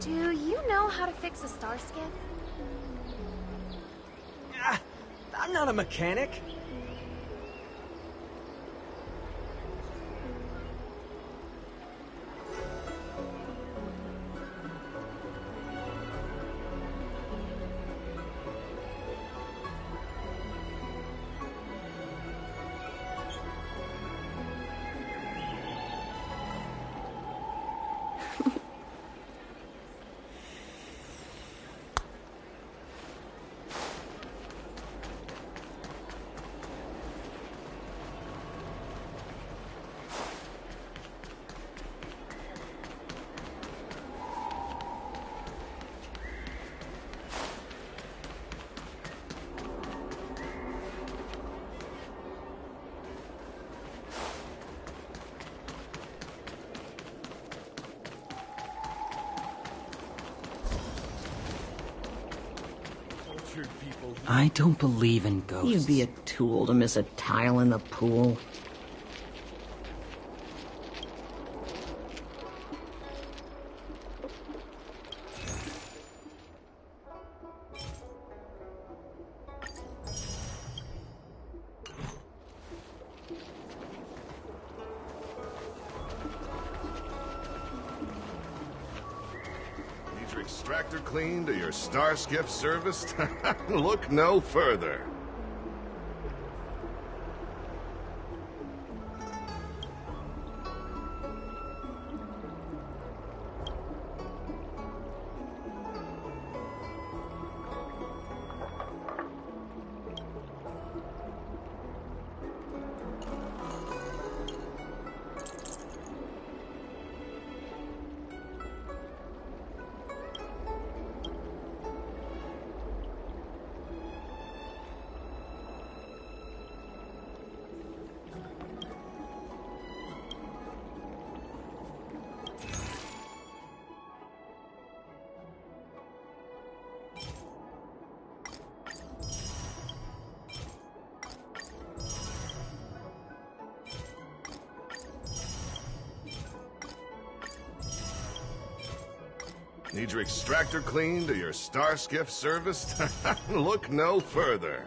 Do you know how to fix a star skiff? I'm not a mechanic. I don't believe in ghosts. You'd be a tool to miss a tile in the pool. Your extractor cleaned or your star skiff serviced? Look no further. Need your extractor cleaned or your star skiff serviced? Look no further.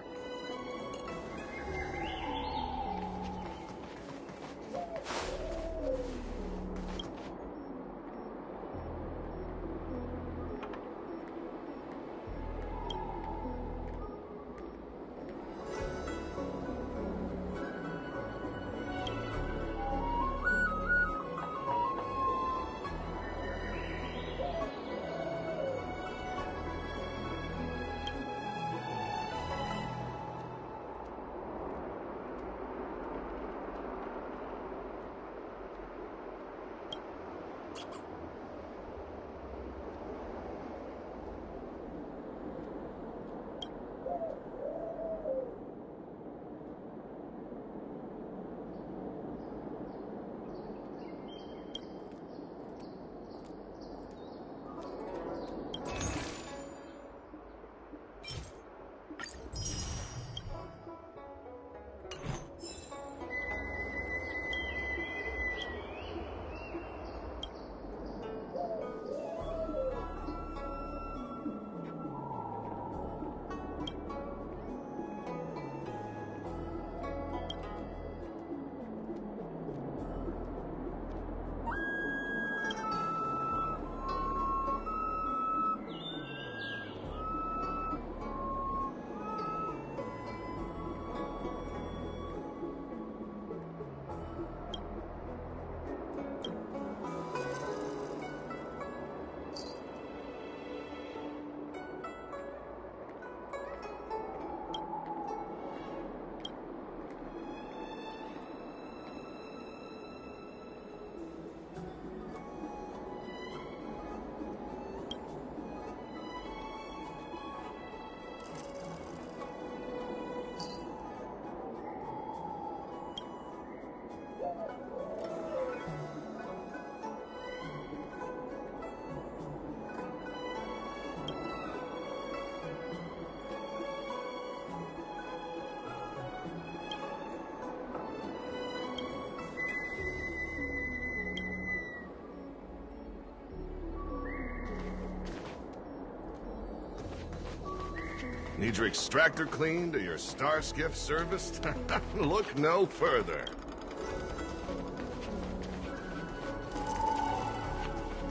Need your extractor cleaned or your star skiff serviced? Look no further.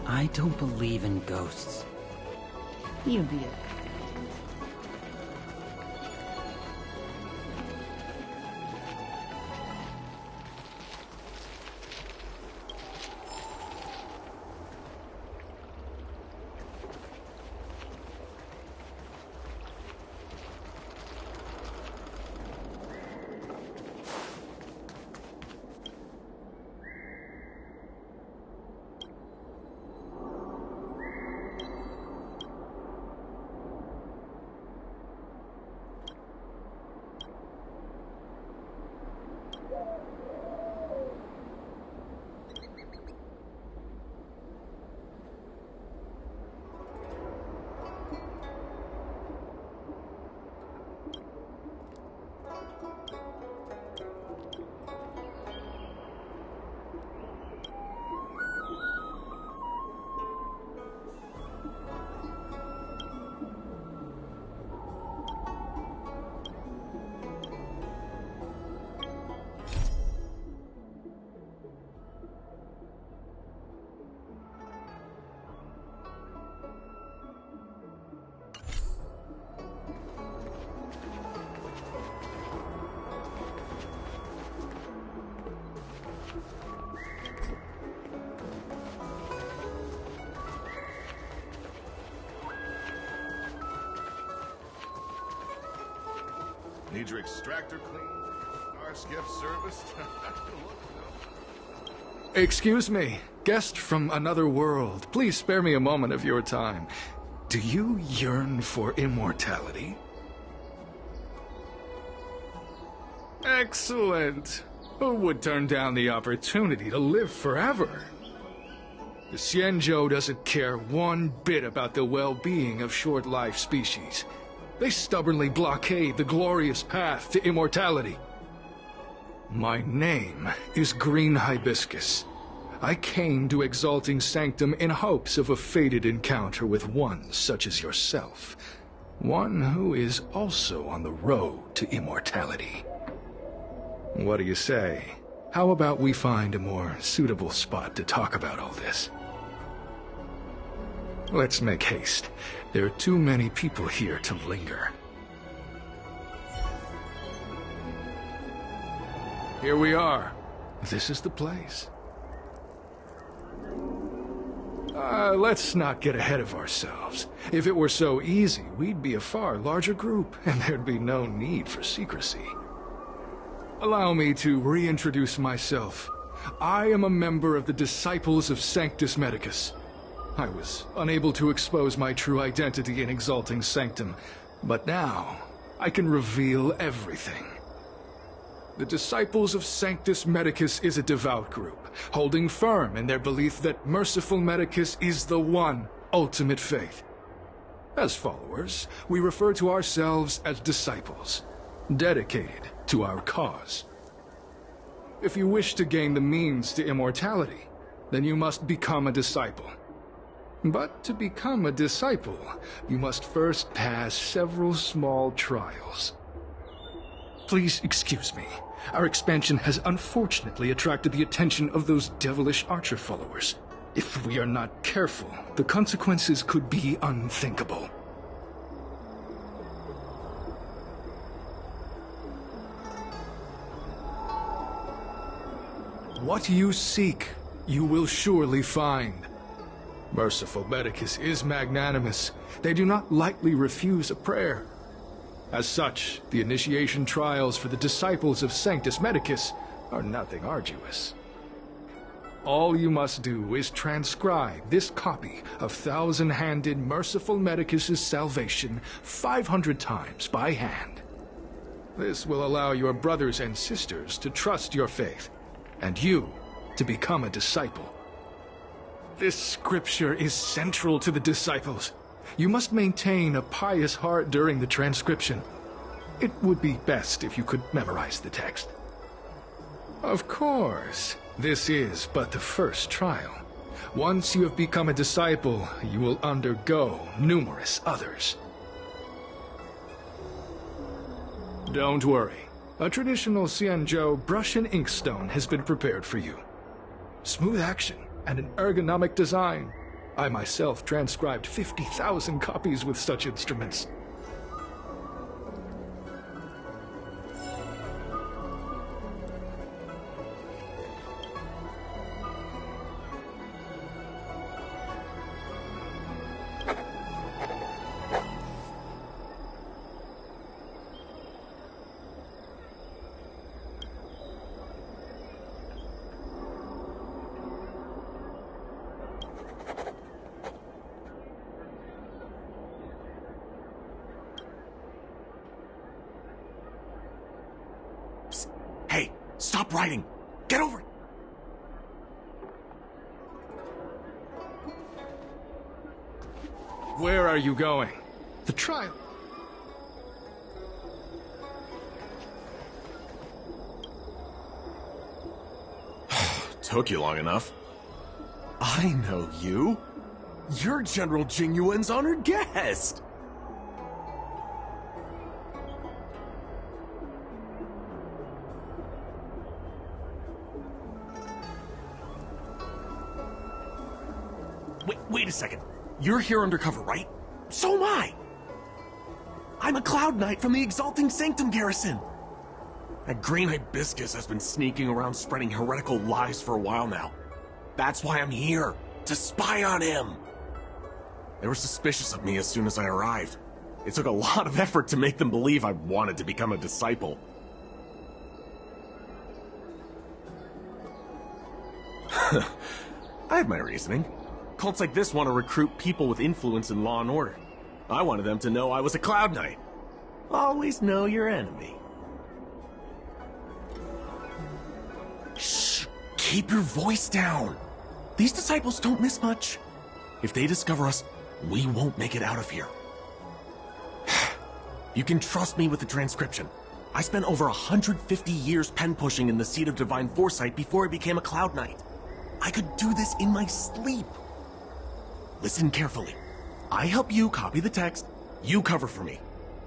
I don't believe in ghosts. You be it. Need your extractor cleaned? Star skiff serviced? Excuse me, guest from another world. Please spare me a moment of your time. Do you yearn for immortality? Excellent. Who would turn down the opportunity to live forever? The Xianzhou doesn't care one bit about the well-being of short-life species. They stubbornly blockade the glorious path to immortality. My name is Green Hibiscus. I came to Exalting Sanctum in hopes of a fated encounter with one such as yourself. One who is also on the road to immortality. What do you say? How about we find a more suitable spot to talk about all this? Let's make haste. There are too many people here to linger. Here we are. This is the place. Let's not get ahead of ourselves. If it were so easy, we'd be a far larger group, and there'd be no need for secrecy. Allow me to reintroduce myself. I am a member of the Disciples of Sanctus Medicus. I was unable to expose my true identity in Exalting Sanctum, but now I can reveal everything. The Disciples of Sanctus Medicus is a devout group, holding firm in their belief that Merciful Medicus is the one ultimate faith. As followers, we refer to ourselves as disciples, dedicated to our cause. If you wish to gain the means to immortality, then you must become a disciple. But to become a disciple, you must first pass several small trials. Please excuse me. Our expansion has unfortunately attracted the attention of those devilish archer followers. If we are not careful, the consequences could be unthinkable. What you seek, you will surely find. Merciful Medicus is magnanimous. They do not lightly refuse a prayer. As such, the initiation trials for the Disciples of Sanctus Medicus are nothing arduous. All you must do is transcribe this copy of Thousand-Handed Merciful Medicus's Salvation 500 times by hand. This will allow your brothers and sisters to trust your faith, and you to become a disciple. This scripture is central to the disciples. You must maintain a pious heart during the transcription. It would be best if you could memorize the text. Of course, this is but the first trial. Once you have become a disciple, you will undergo numerous others. Don't worry. A traditional Xianzhou brush and inkstone has been prepared for you. Smooth action and an ergonomic design. I myself transcribed 50,000 copies with such instruments. Hey, stop writing! Get over it! Where are you going? The trial. Took you long enough. I know you. You're General Jingyuan's honored guest. Wait a second. You're here undercover, right? So am I. I'm a Cloud Knight from the Exalting Sanctum Garrison. That green hibiscus has been sneaking around spreading heretical lies for a while now. That's why I'm here, to spy on him. They were suspicious of me as soon as I arrived. It took a lot of effort to make them believe I wanted to become a disciple. I have my reasoning. Cults like this want to recruit people with influence in law and order. I wanted them to know I was a Cloud Knight. Always know your enemy. Shh! Keep your voice down! These disciples don't miss much. If they discover us, we won't make it out of here. You can trust me with the transcription. I spent over 150 years pen pushing in the Seat of Divine Foresight before I became a Cloud Knight. I could do this in my sleep. Listen carefully. I help you copy the text, you cover for me,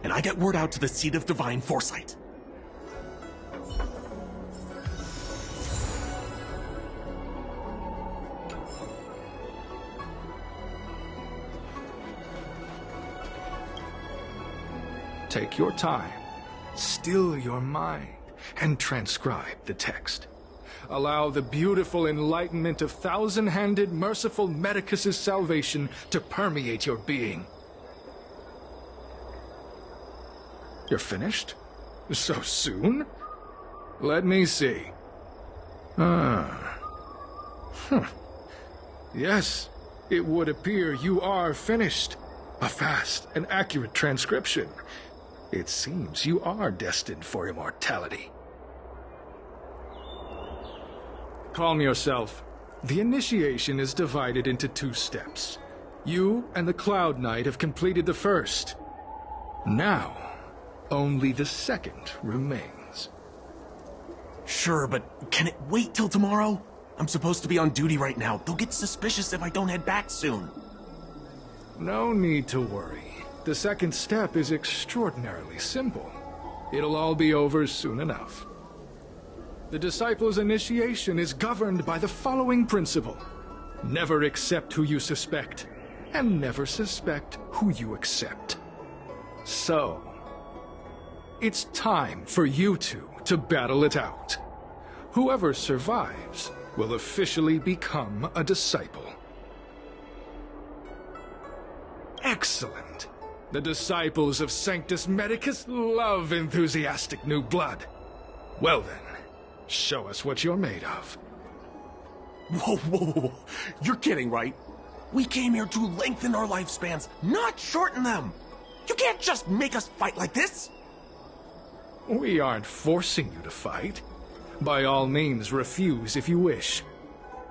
and I get word out to the Seat of Divine Foresight. Take your time, still your mind, and transcribe the text. Allow the beautiful enlightenment of thousand-handed, merciful Medicus's salvation to permeate your being. You're finished? So soon? Let me see. Yes, it would appear you are finished. A fast and accurate transcription. It seems you are destined for immortality. Calm yourself. The initiation is divided into 2 steps. You and the Cloud Knight have completed the first. Now, only the second remains. Sure, but can it wait till tomorrow? I'm supposed to be on duty right now. They'll get suspicious if I don't head back soon. No need to worry. The second step is extraordinarily simple. It'll all be over soon enough. The disciple's initiation is governed by the following principle. Never accept who you suspect, and never suspect who you accept. So, it's time for you two to battle it out. Whoever survives will officially become a disciple. Excellent. The disciples of Sanctus Medicus love enthusiastic new blood. Well then, show us what you're made of. Whoa. You're kidding, right? We came here to lengthen our lifespans, not shorten them. You can't just make us fight like this. We aren't forcing you to fight. By all means, refuse if you wish.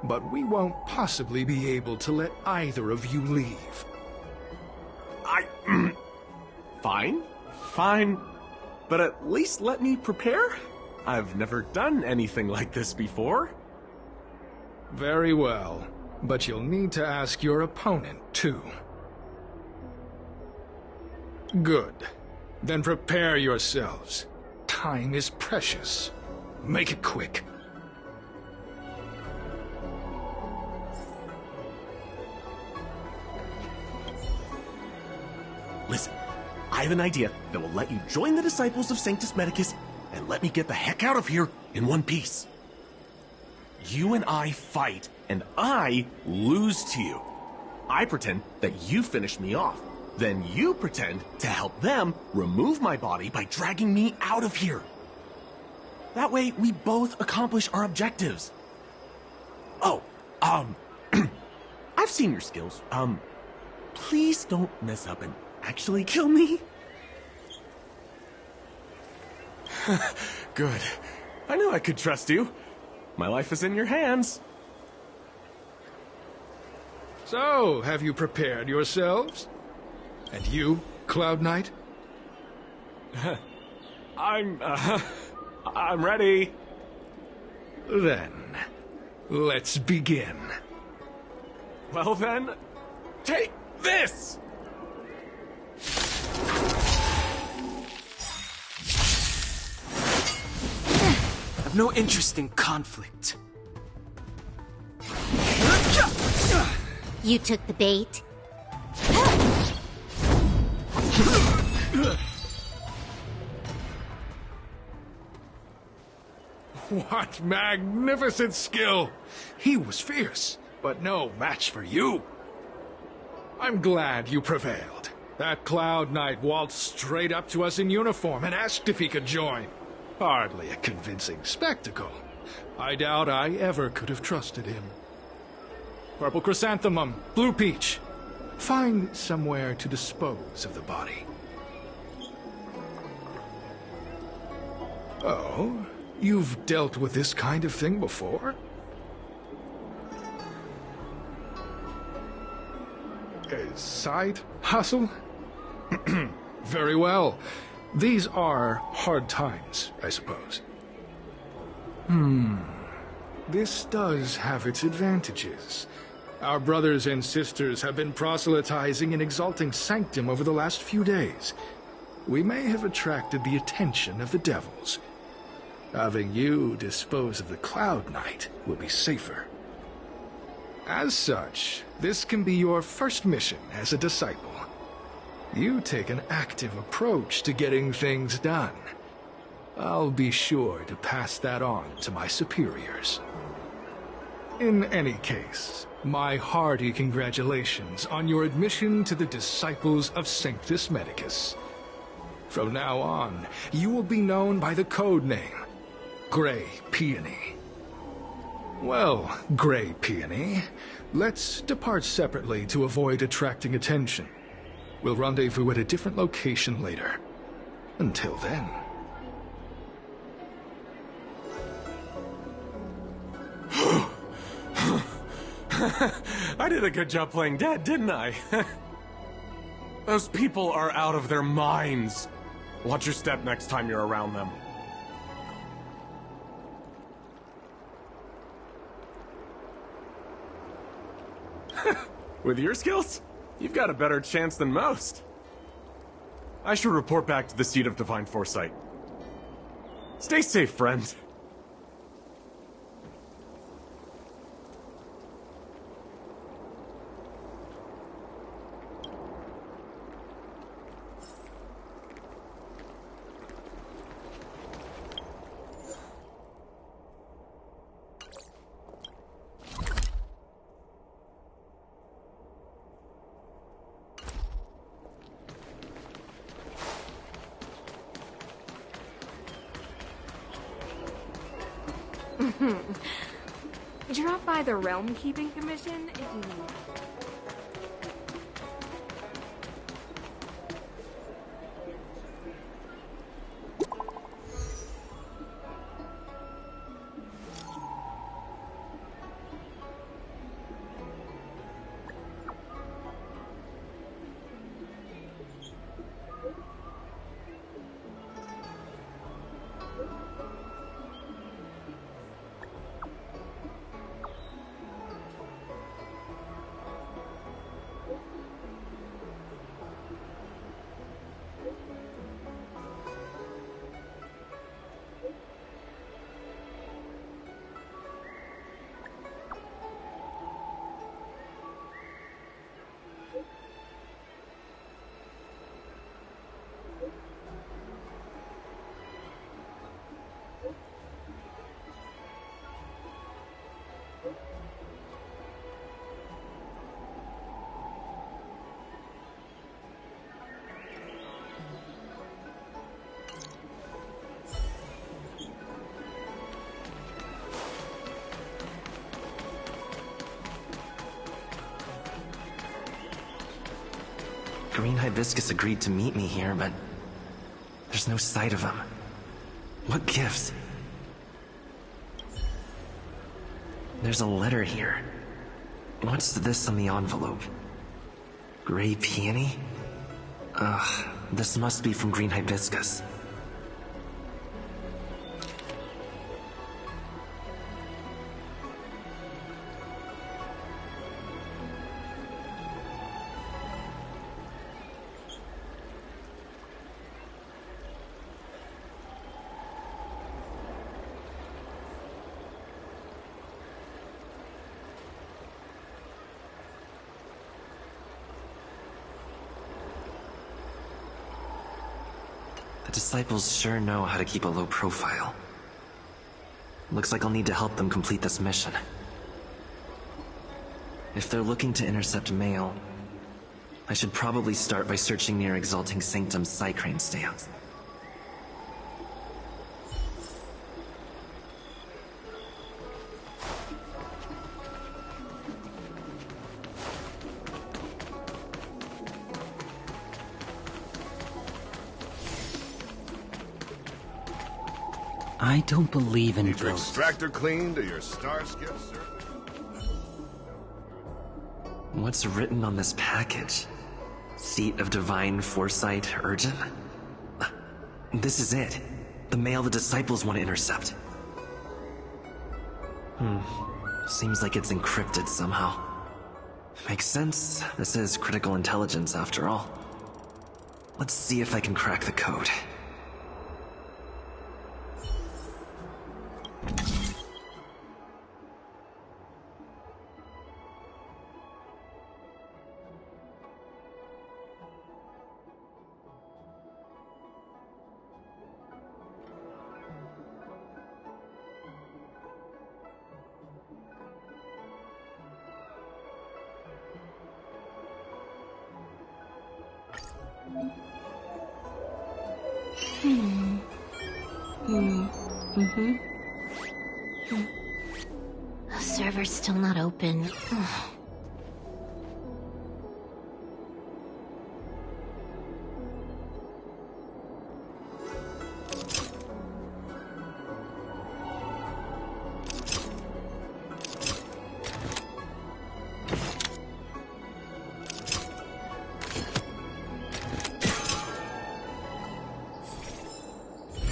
But we won't possibly be able to let either of you leave. Fine. But at least let me prepare. I've never done anything like this before. Very well. But you'll need to ask your opponent, too. Good. Then prepare yourselves. time is precious. Make it quick. Listen, I have an idea that will let you join the disciples of Sanctus Medicus and let me get the heck out of here in one piece. You and I fight, and I lose to you. I pretend that you finish me off. Then you pretend to help them remove my body by dragging me out of here. That way, we both accomplish our objectives. Oh, I've seen your skills. Please don't mess up and actually kill me. Good. I knew I could trust you. My life is in your hands. So, have you prepared yourselves? And you, Cloud Knight? I'm ready. Then, let's begin. Well then, take this! I've no interest in conflict. You took the bait? What magnificent skill! He was fierce, but no match for you. I'm glad you prevailed. That Cloud Knight waltzed straight up to us in uniform and asked if he could join. Hardly a convincing spectacle. I doubt I ever could have trusted him. Purple Chrysanthemum, Blue Peach. Find somewhere to dispose of the body. Oh, you've dealt with this kind of thing before? A side hustle? Very well. These are hard times, I suppose. This does have its advantages. Our brothers and sisters have been proselytizing and exalting Sanctum over the last few days. We may have attracted the attention of the devils. Having you dispose of the Cloud Knight will be safer. As such, this can be your first mission as a disciple. You take an active approach to getting things done. I'll be sure to pass that on to my superiors. In any case, my hearty congratulations on your admission to the Disciples of Sanctus Medicus. From now on, you will be known by the code name, Grey Peony. Well, Grey Peony, let's depart separately to avoid attracting attention. We'll rendezvous at a different location later. Until then. I did a good job playing dead, didn't I? Those people are out of their minds. Watch your step next time you're around them. With your skills, you've got a better chance than most. I should report back to the seat of Divine Foresight. Stay safe, friend. Drop by the Realm Keeping Commission if you need. Green Hibiscus agreed to meet me here, but there's no sight of him. What gives? There's a letter here. What's this on the envelope? Gray peony? Ugh, this must be from Green Hibiscus. The disciples sure know how to keep a low profile. Looks like I'll need to help them complete this mission. If they're looking to intercept mail, I should probably start by searching near Exalting Sanctum's Psycrane stands. I don't believe in Need your ghosts. extractor cleaned or your star skiff serviced? What's written on this package? Seat of Divine Foresight Urgent? This is it. The mail the disciples want to intercept. Seems like it's encrypted somehow. Makes sense. This is critical intelligence after all. Let's see if I can crack the code. The server's still not open.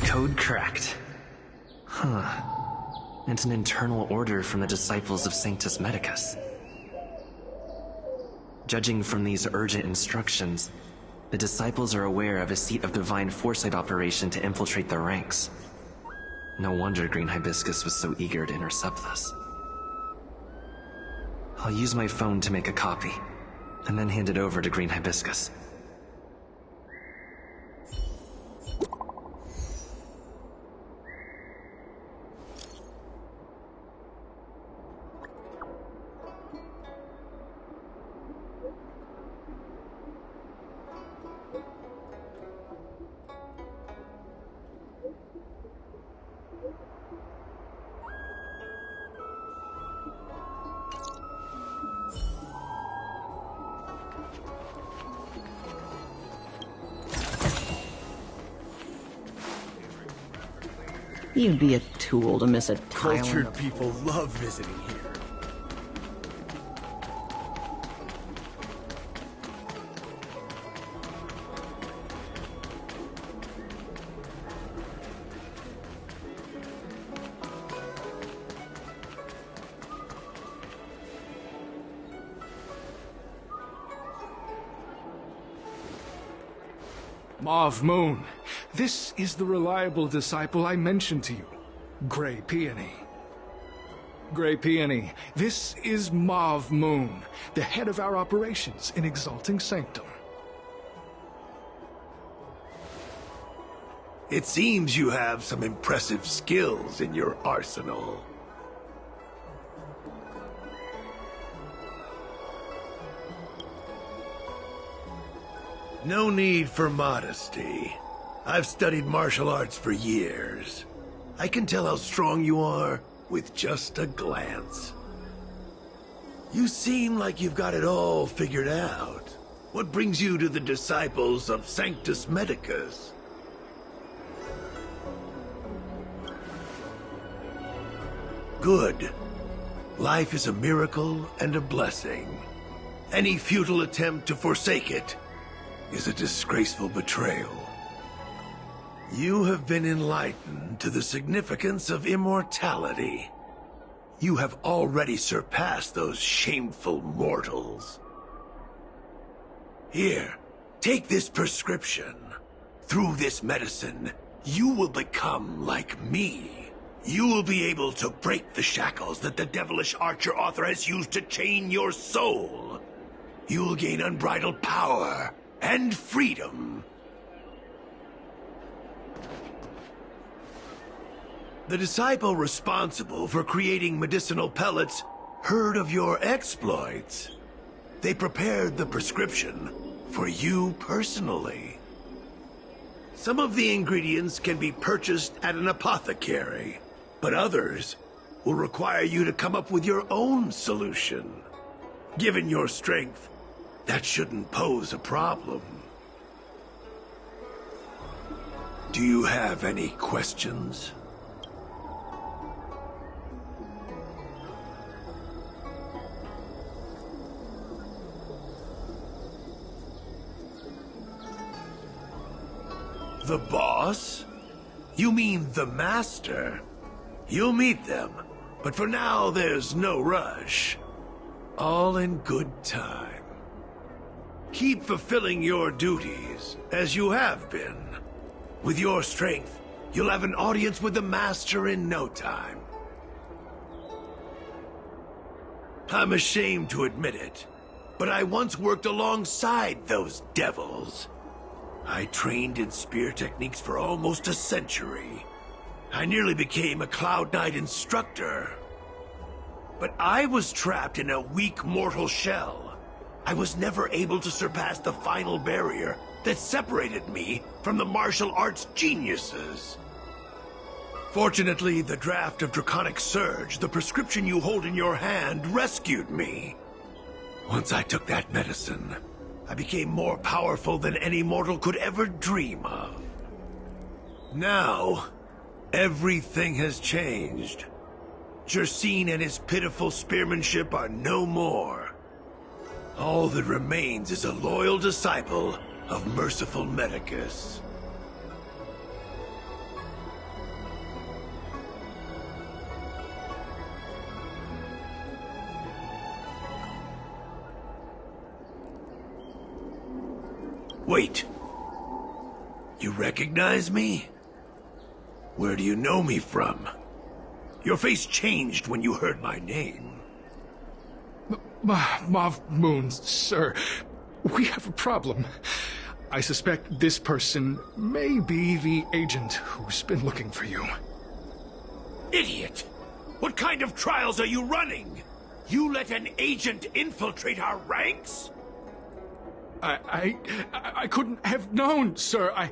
Code cracked. Huh. It's an internal order from the disciples of Sanctus Medicus. Judging from these urgent instructions, the disciples are aware of a Seat of Divine Foresight operation to infiltrate their ranks. No wonder Green Hibiscus was so eager to intercept this. I'll use my phone to make a copy, and then hand it over to Green Hibiscus. You'd be a tool to miss a tile. Cultured people love visiting here. Mauve Moon, this is the reliable disciple I mentioned to you, Gray Peony. Gray Peony, this is Mauve Moon, the head of our operations in Exalting Sanctum. It seems you have some impressive skills in your arsenal. No need for modesty. I've studied martial arts for years. I can tell how strong you are with just a glance. You seem like you've got it all figured out. What brings you to the disciples of Sanctus Medicus? Good. Life is a miracle and a blessing. Any futile attempt to forsake it is a disgraceful betrayal. You have been enlightened to the significance of immortality. You have already surpassed those shameful mortals. Here, take this prescription. Through this medicine, you will become like me. You will be able to break the shackles that the devilish archer author has used to chain your soul. You will gain unbridled power and freedom. The disciple responsible for creating medicinal pellets heard of your exploits. They prepared the prescription for you personally. Some of the ingredients can be purchased at an apothecary, but others will require you to come up with your own solution. Given your strength, that shouldn't pose a problem. Do you have any questions? The boss? You mean the master? You'll meet them, but for now there's no rush. All in good time. Keep fulfilling your duties, as you have been. With your strength, you'll have an audience with the master in no time. I'm ashamed to admit it, but I once worked alongside those devils. I trained in spear techniques for almost a century. I nearly became a Cloud Knight instructor. But I was trapped in a weak mortal shell. I was never able to surpass the final barrier that separated me from the martial arts geniuses. Fortunately, the draft of Draconic Surge, the prescription you hold in your hand, rescued me. Once I took that medicine, I became more powerful than any mortal could ever dream of. Now, everything has changed. Jersine and his pitiful spearmanship are no more. All that remains is a loyal disciple of merciful Medicus. Wait. You recognize me? Where do you know me from? Your face changed when you heard my name. Mav Moon, sir. We have a problem. I suspect this person may be the agent who's been looking for you. Idiot! What kind of trials are you running? You let an agent infiltrate our ranks? I couldn't have known, sir. I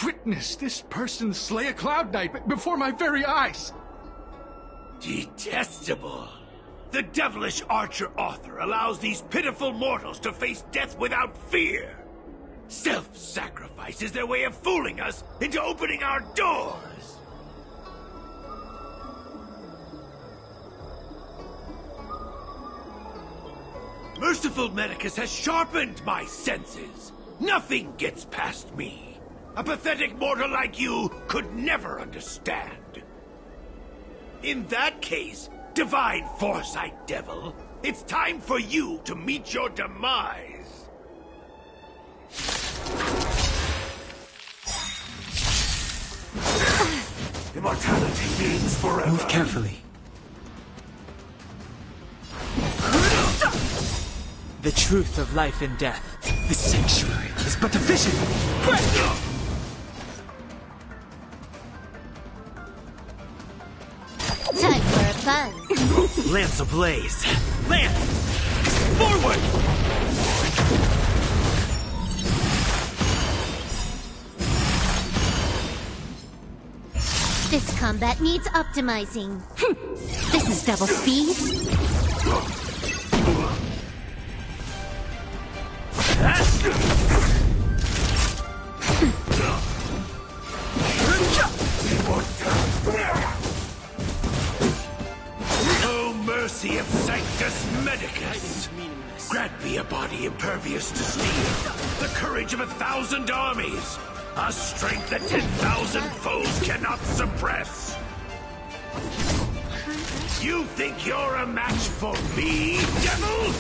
witnessed this person slay a Cloud Knight before my very eyes. Detestable. The devilish archer author allows these pitiful mortals to face death without fear. Self-sacrifice is their way of fooling us into opening our doors. Merciful Medicus has sharpened my senses. Nothing gets past me. A pathetic mortal like you could never understand. In that case, Divine Foresight Devil, it's time for you to meet your demise. Immortality means forever. Move carefully. The truth of life and death. The sanctuary is but a vision. Time for a buzz. Lance ablaze. Lance! Forward! This combat needs optimizing. This is double speed. Medicus, grant me a body impervious to steel, the courage of 1,000 armies, a strength that 10,000 foes cannot suppress. You think you're a match for me, devil?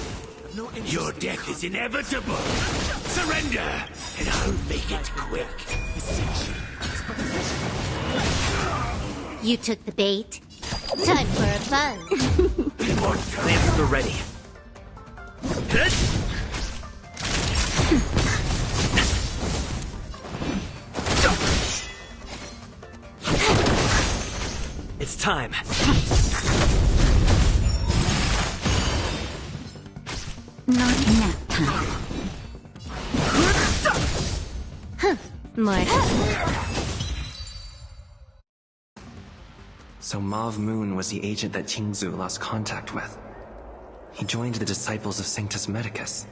Your death is inevitable. Surrender, and I'll make it quick. You took the bait. Time for a buzz. Lamps are ready. It's time. Not enough time. More. So Mauve Moon was the agent that Qingzu lost contact with. He joined the Disciples of Sanctus Medicus.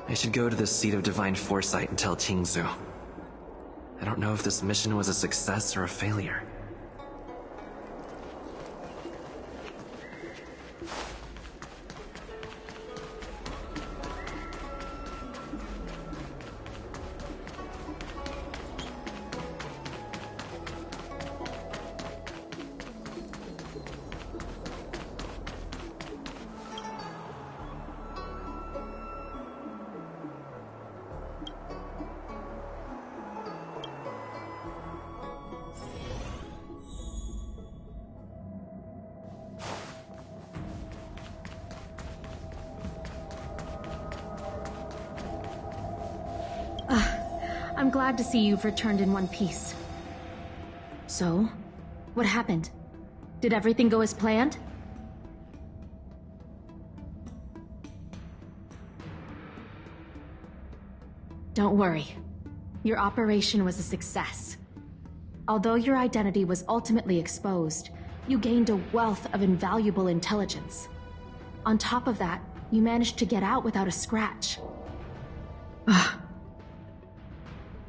I should go to the Seat of Divine Foresight and tell Qingzu. I don't know if this mission was a success or a failure. I'm glad to see you've returned in one piece. So, what happened? Did everything go as planned? Don't worry. Your operation was a success. Although your identity was ultimately exposed, you gained a wealth of invaluable intelligence. On top of that, you managed to get out without a scratch.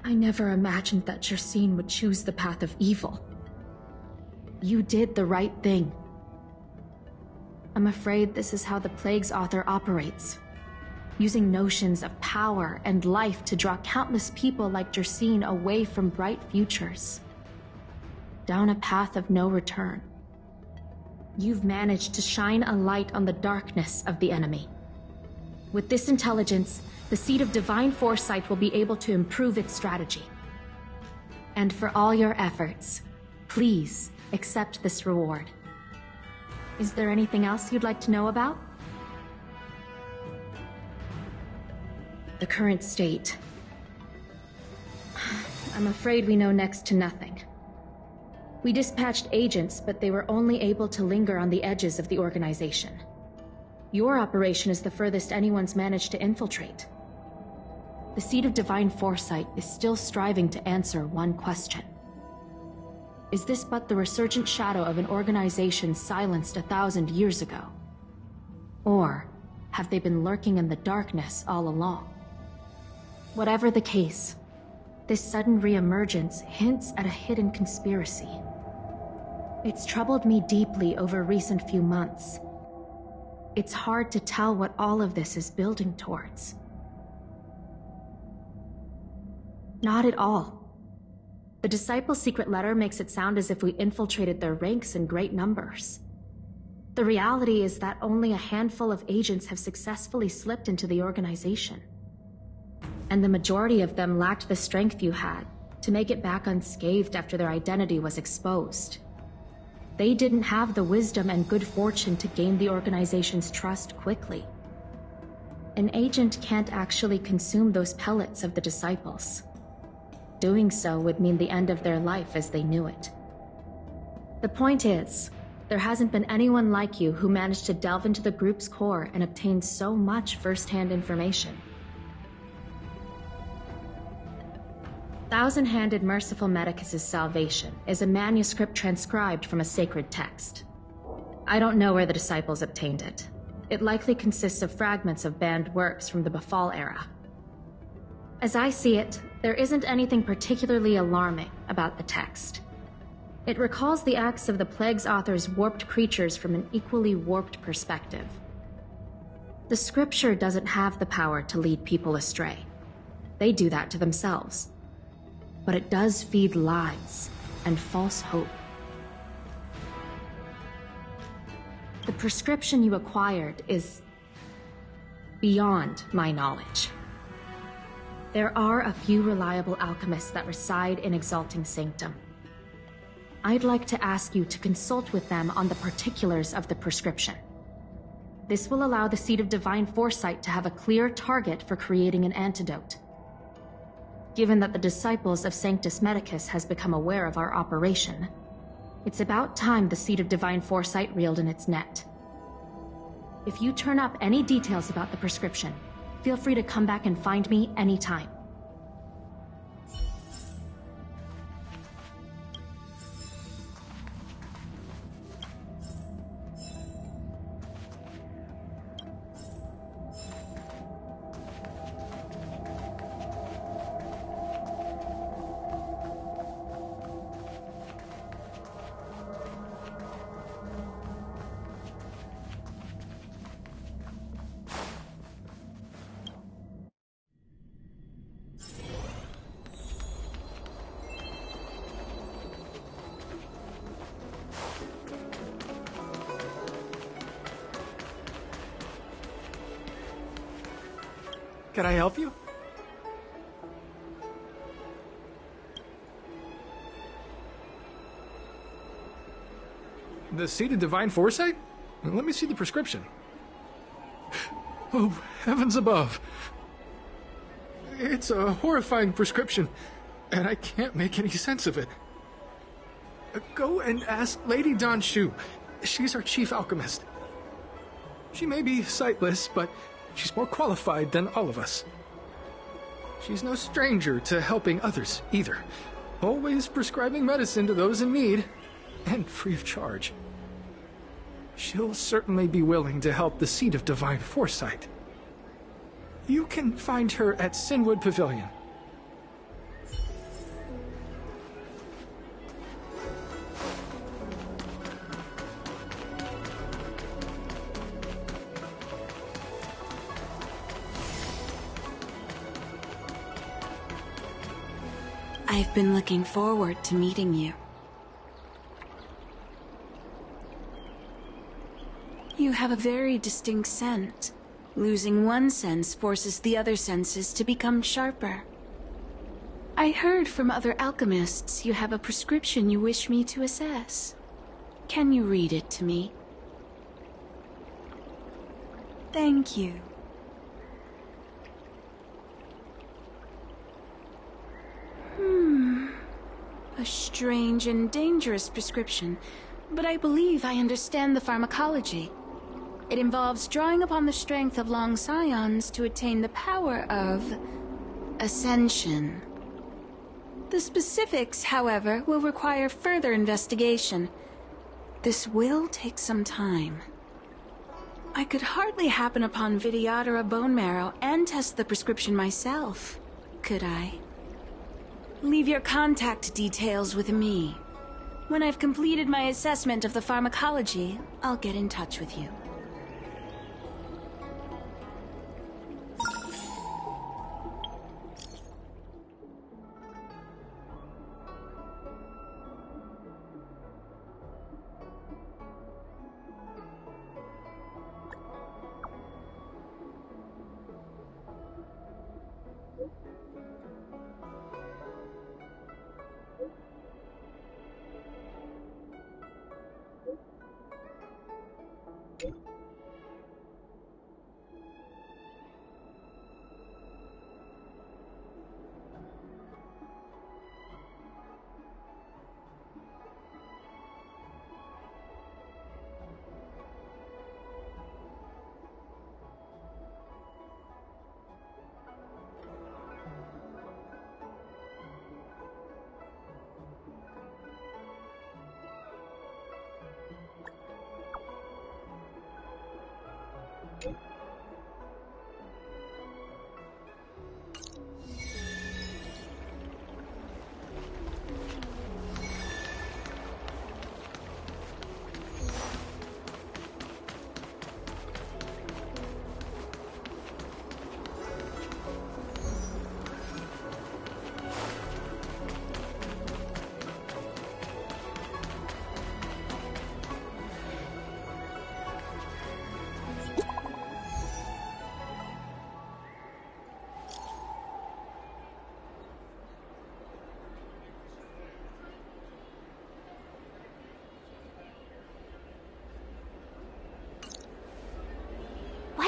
I never imagined that Jersine would choose the path of evil. You did the right thing. I'm afraid this is how the Plague's author operates, using notions of power and life to draw countless people like Jersine away from bright futures, down a path of no return. You've managed to shine a light on the darkness of the enemy. With this intelligence, the Seat of Divine Foresight will be able to improve its strategy. And for all your efforts, please accept this reward. Is there anything else you'd like to know about? The current state. I'm afraid we know next to nothing. We dispatched agents, but they were only able to linger on the edges of the organization. Your operation is the furthest anyone's managed to infiltrate. The Seat of Divine Foresight is still striving to answer one question. Is this but the resurgent shadow of an organization silenced 1,000 years ago? Or have they been lurking in the darkness all along? Whatever the case, this sudden reemergence hints at a hidden conspiracy. It's troubled me deeply over recent few months. It's hard to tell what all of this is building towards. Not at all. The Disciples' secret letter makes it sound as if we infiltrated their ranks in great numbers. The reality is that only a handful of agents have successfully slipped into the organization. And the majority of them lacked the strength you had to make it back unscathed after their identity was exposed. They didn't have the wisdom and good fortune to gain the organization's trust quickly. An agent can't actually consume those pellets of the Disciples. Doing so would mean the end of their life as they knew it. The point is, there hasn't been anyone like you who managed to delve into the group's core and obtain so much first-hand information. Thousand-Handed Merciful Medicus' Salvation is a manuscript transcribed from a sacred text. I don't know where the Disciples obtained it. It likely consists of fragments of banned works from the Befall era. As I see it, there isn't anything particularly alarming about the text. It recalls the acts of the Plague's author's warped creatures from an equally warped perspective. The scripture doesn't have the power to lead people astray. They do that to themselves. But it does feed lies and false hope. The prescription you acquired is beyond my knowledge. There are a few reliable alchemists that reside in Exalting Sanctum. I'd like to ask you to consult with them on the particulars of the prescription. This will allow the Seed of Divine Foresight to have a clear target for creating an antidote. Given that the disciples of Sanctus Medicus has become aware of our operation, it's about time the Seed of Divine Foresight reeled in its net. If you turn up any details about the prescription, feel free to come back and find me anytime. Can I help you? The Seed of Divine Foresight? Let me see the prescription. Oh, heavens above. It's a horrifying prescription, and I can't make any sense of it. Go and ask Lady Don Shu. She's our chief alchemist. She may be sightless, but she's more qualified than all of us. She's no stranger to helping others, either. Always prescribing medicine to those in need, and free of charge. She'll certainly be willing to help the Seed of Divine Foresight. You can find her at Sinwood Pavilion. I've been looking forward to meeting you. You have a very distinct scent. Losing one sense forces the other senses to become sharper. I heard from other alchemists you have a prescription you wish me to assess. Can you read it to me? Thank you. A strange and dangerous prescription, but I believe I understand the pharmacology. It involves drawing upon the strength of long scions to attain the power of ascension. The specifics, however, will require further investigation. This will take some time. I could hardly happen upon Vidyadhara bone marrow and test the prescription myself, could I? Leave your contact details with me. When I've completed my assessment of the pharmacology, I'll get in touch with you.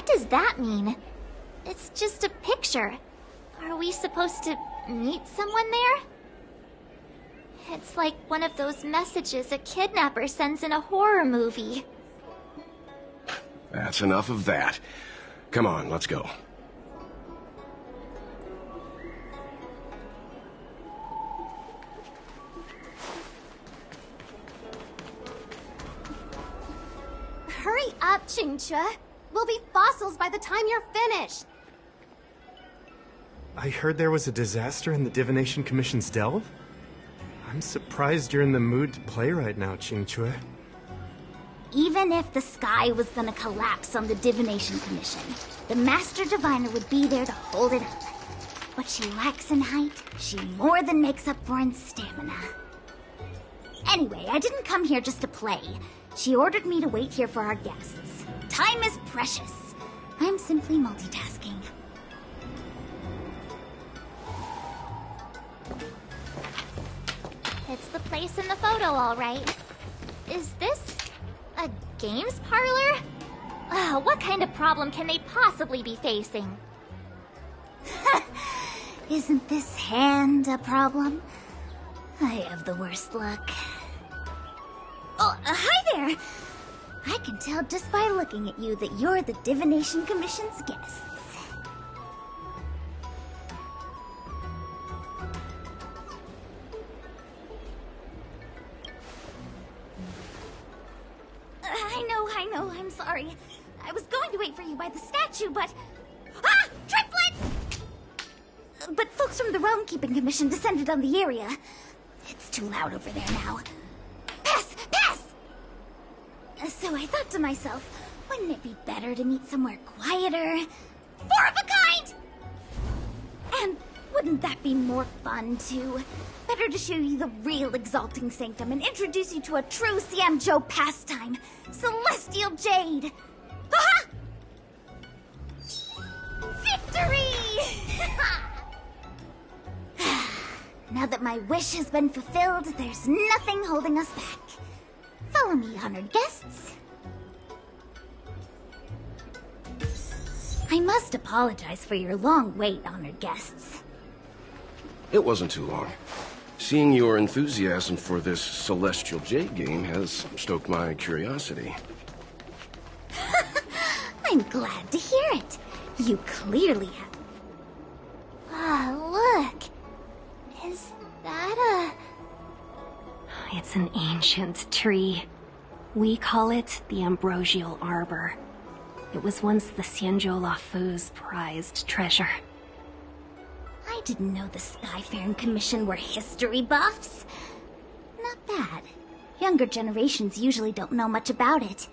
What does that mean? It's just a picture. Are we supposed to meet someone there? It's like one of those messages a kidnapper sends in a horror movie. That's enough of that. Come on, let's go. Hurry up, Chingchua. We'll be fossils by the time you're finished. I heard there was a disaster in the Divination Commission's delve? I'm surprised you're in the mood to play right now, Chingchua. Even if the sky was gonna collapse on the Divination Commission, the Master Diviner would be there to hold it up. What she lacks in height, she more than makes up for in stamina. Anyway, I didn't come here just to play. She ordered me to wait here for our guests. Time is precious. I'm simply multitasking. It's the place in the photo, all right. Is this a games parlor? What kind of problem can they possibly be facing? Isn't this hand a problem? I have the worst luck. Oh, hi there! I can tell just by looking at you that you're the Divination Commission's guests. I know, I'm sorry. I was going to wait for you by the statue, but... Ah! Triplets! But folks from the Realm Keeping Commission descended on the area. It's too loud over there now. Pass! Pass! So I thought to myself, wouldn't it be better to meet somewhere quieter? Four of a kind! And wouldn't that be more fun, too? Better to show you the real Exalting Sanctum and introduce you to a true Xianzhou pastime, Celestial Jade! Aha! Victory! Now that my wish has been fulfilled, there's nothing holding us back. Follow me, honored guests. I must apologize for your long wait, honored guests. It wasn't too long. Seeing your enthusiasm for this Celestial Jade game has stoked my curiosity. I'm glad to hear it. You clearly have... look. Is that a... It's an ancient tree. We call it the Ambrosial Arbor. It was once the Xianzhou Lafu's prized treasure. I didn't know the Skyfaring Commission were history buffs. Not bad. Younger generations usually don't know much about it.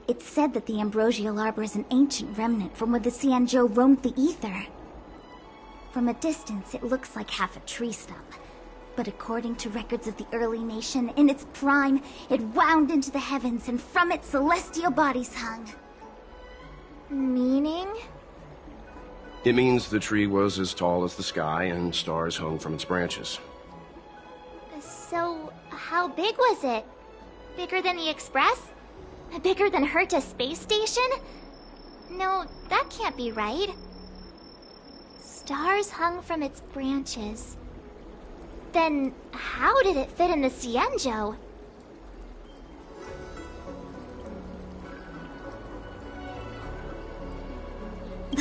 It's said that the Ambrosial Arbor is an ancient remnant from when the Xianzhou roamed the ether. From a distance, it looks like half a tree stump. But according to records of the early nation, in its prime, it wound into the heavens and from it celestial bodies hung. Meaning? It means the tree was as tall as the sky and stars hung from its branches. So, how big was it? Bigger than the Express? Bigger than Herta Space Station? No, that can't be right. Stars hung from its branches. Then, how did it fit in the Xianzhou?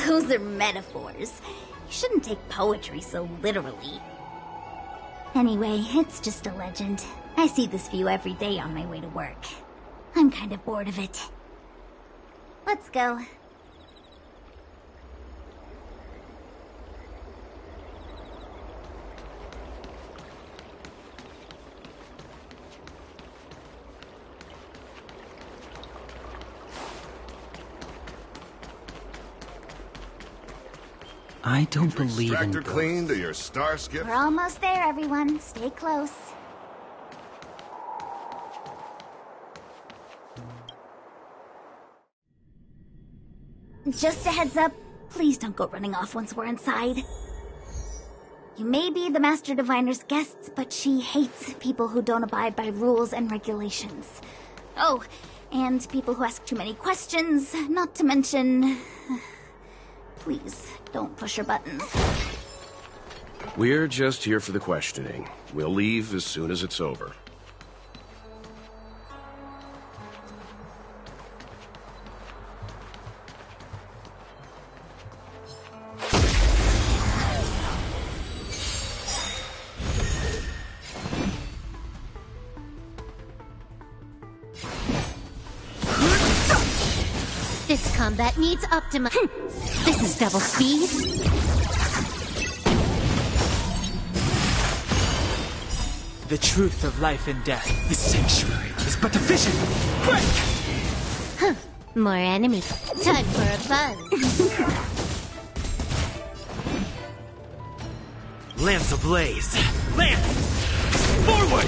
Those are metaphors. You shouldn't take poetry so literally. Anyway, it's just a legend. I see this view every day on my way to work. I'm kind of bored of it. Let's go. I don't believe in Extractor ghosts. clean to your star skip. We're almost there, everyone. Stay close. Just a heads up, please don't go running off once we're inside. You may be the Master Diviner's guests, but she hates people who don't abide by rules and regulations. Oh, and people who ask too many questions, not to mention... Please, don't push your buttons. We're just here for the questioning. We'll leave as soon as it's over. This combat needs This is double speed. The truth of life and death. The sanctuary is but a vision. Break! More enemies. Time for a buzz. Lance ablaze. Lance! Forward!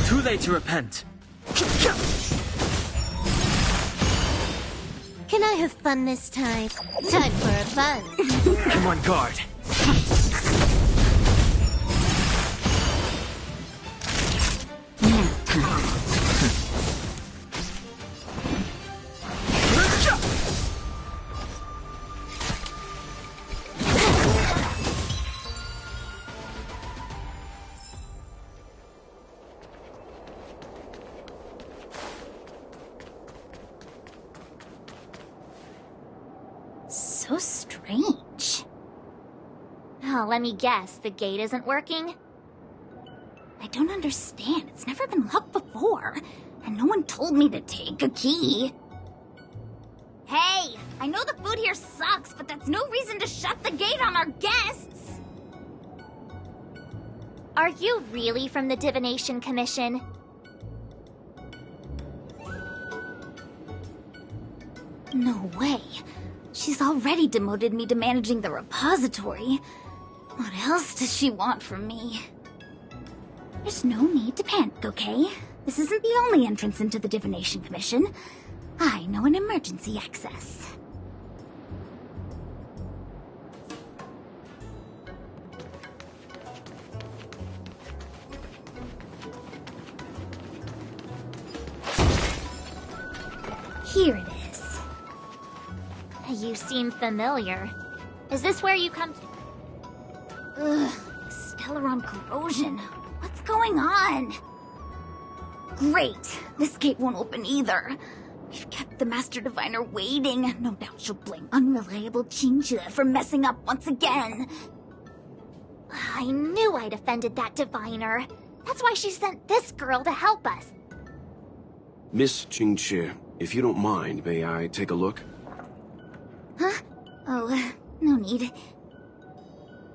Too late to repent. Can I have fun this time? Time for a buzz. I'm on guard. Nap time. So strange. Oh, let me guess, the gate isn't working? I don't understand. It's never been locked before, and no one told me to take a key. Hey, I know the food here sucks, but that's no reason to shut the gate on our guests. Are you really from the Divination Commission? No way. She's already demoted me to managing the repository. What else does she want from me? There's no need to panic, okay? This isn't the only entrance into the Divination Commission. I know an emergency access. Here it is. You seem familiar. Is this where you come to? Ugh, Stellaron corrosion. What's going on? Great. This gate won't open either. We've kept the Master Diviner waiting. No doubt she'll blame unreliable Chinchilla for messing up once again. I knew I'd offended that Diviner. That's why she sent this girl to help us. Miss Qingqi, if you don't mind, may I take a look? Huh? Oh, no need.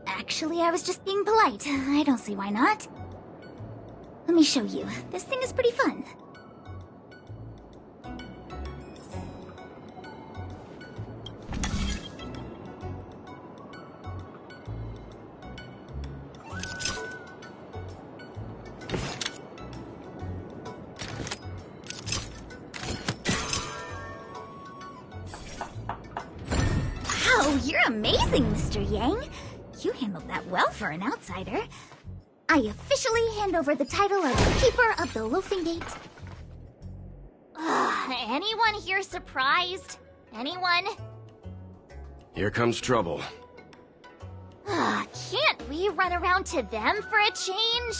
Actually, I was just being polite. I don't see why not. Let me show you. This thing is pretty fun. Wow, you're amazing, Mr. Yang. You handled that well for an outsider. I officially hand over the title of Keeper of the Loafing Gate. Anyone here surprised? Anyone? Here comes trouble. Can't we run around to them for a change?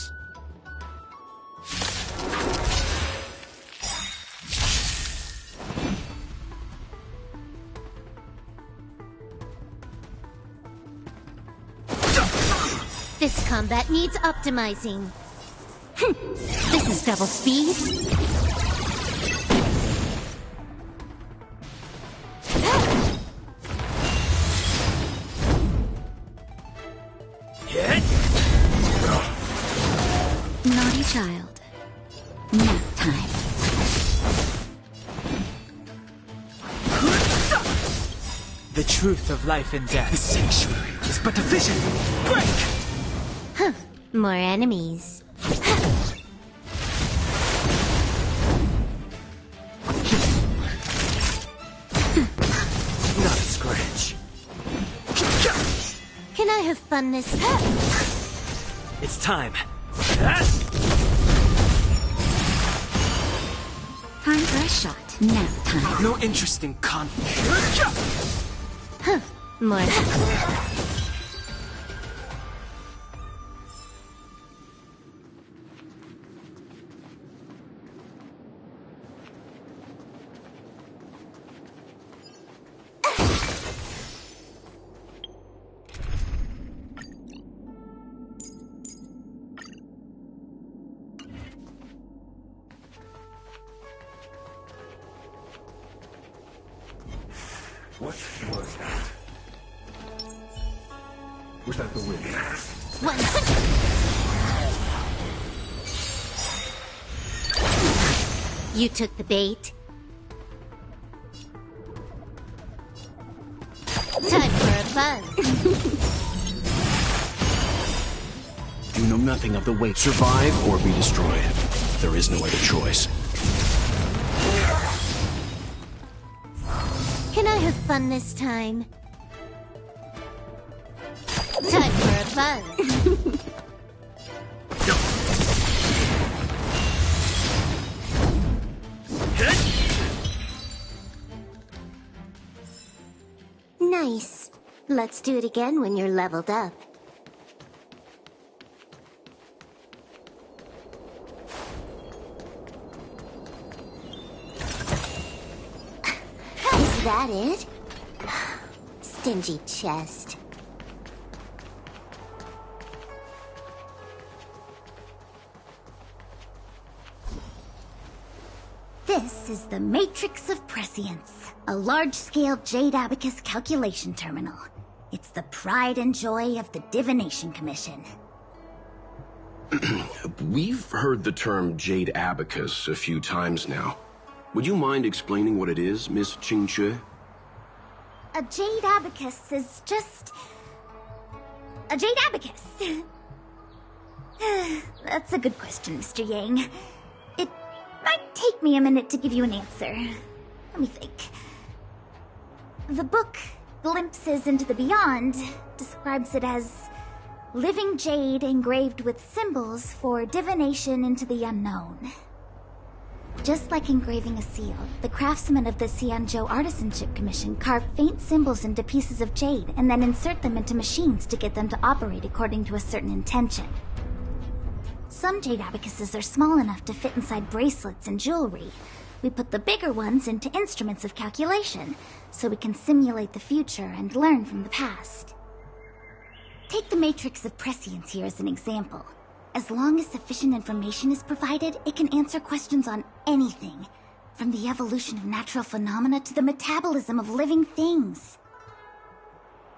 This combat needs optimizing. This is double speed. Naughty child. Nap time. The truth of life and death. The sanctuary is but a vision. Break! More enemies. Not a scratch. Can I have fun this time? It's time. Time for a shot. Nap time. No interest in conflict. Huh. More. What was that? Was that the wind? 100. You took the bait. Time for a buzz. You know nothing of the weight. Survive or be destroyed. There is no other choice. Can I have fun this time? Time for a buzz. Nice. Let's do it again when you're leveled up. Is that it? Stingy chest. This is the Matrix of Prescience, a large-scale Jade Abacus calculation terminal. It's the pride and joy of the Divination Commission. We've heard the term Jade Abacus a few times now. Would you mind explaining what it is, Miss Qingque? A Jade Abacus is just... a Jade Abacus. That's a good question, Mr. Yang. It might take me a minute to give you an answer. Let me think. The book, Glimpses into the Beyond, describes it as living jade engraved with symbols for divination into the unknown. Just like engraving a seal, the craftsmen of the Xianzhou Artisanship Commission carve faint symbols into pieces of jade and then insert them into machines to get them to operate according to a certain intention. Some jade abacuses are small enough to fit inside bracelets and jewelry. We put the bigger ones into instruments of calculation, so we can simulate the future and learn from the past. Take the Matrix of Prescience here as an example. As long as sufficient information is provided, it can answer questions on anything, from the evolution of natural phenomena to the metabolism of living things.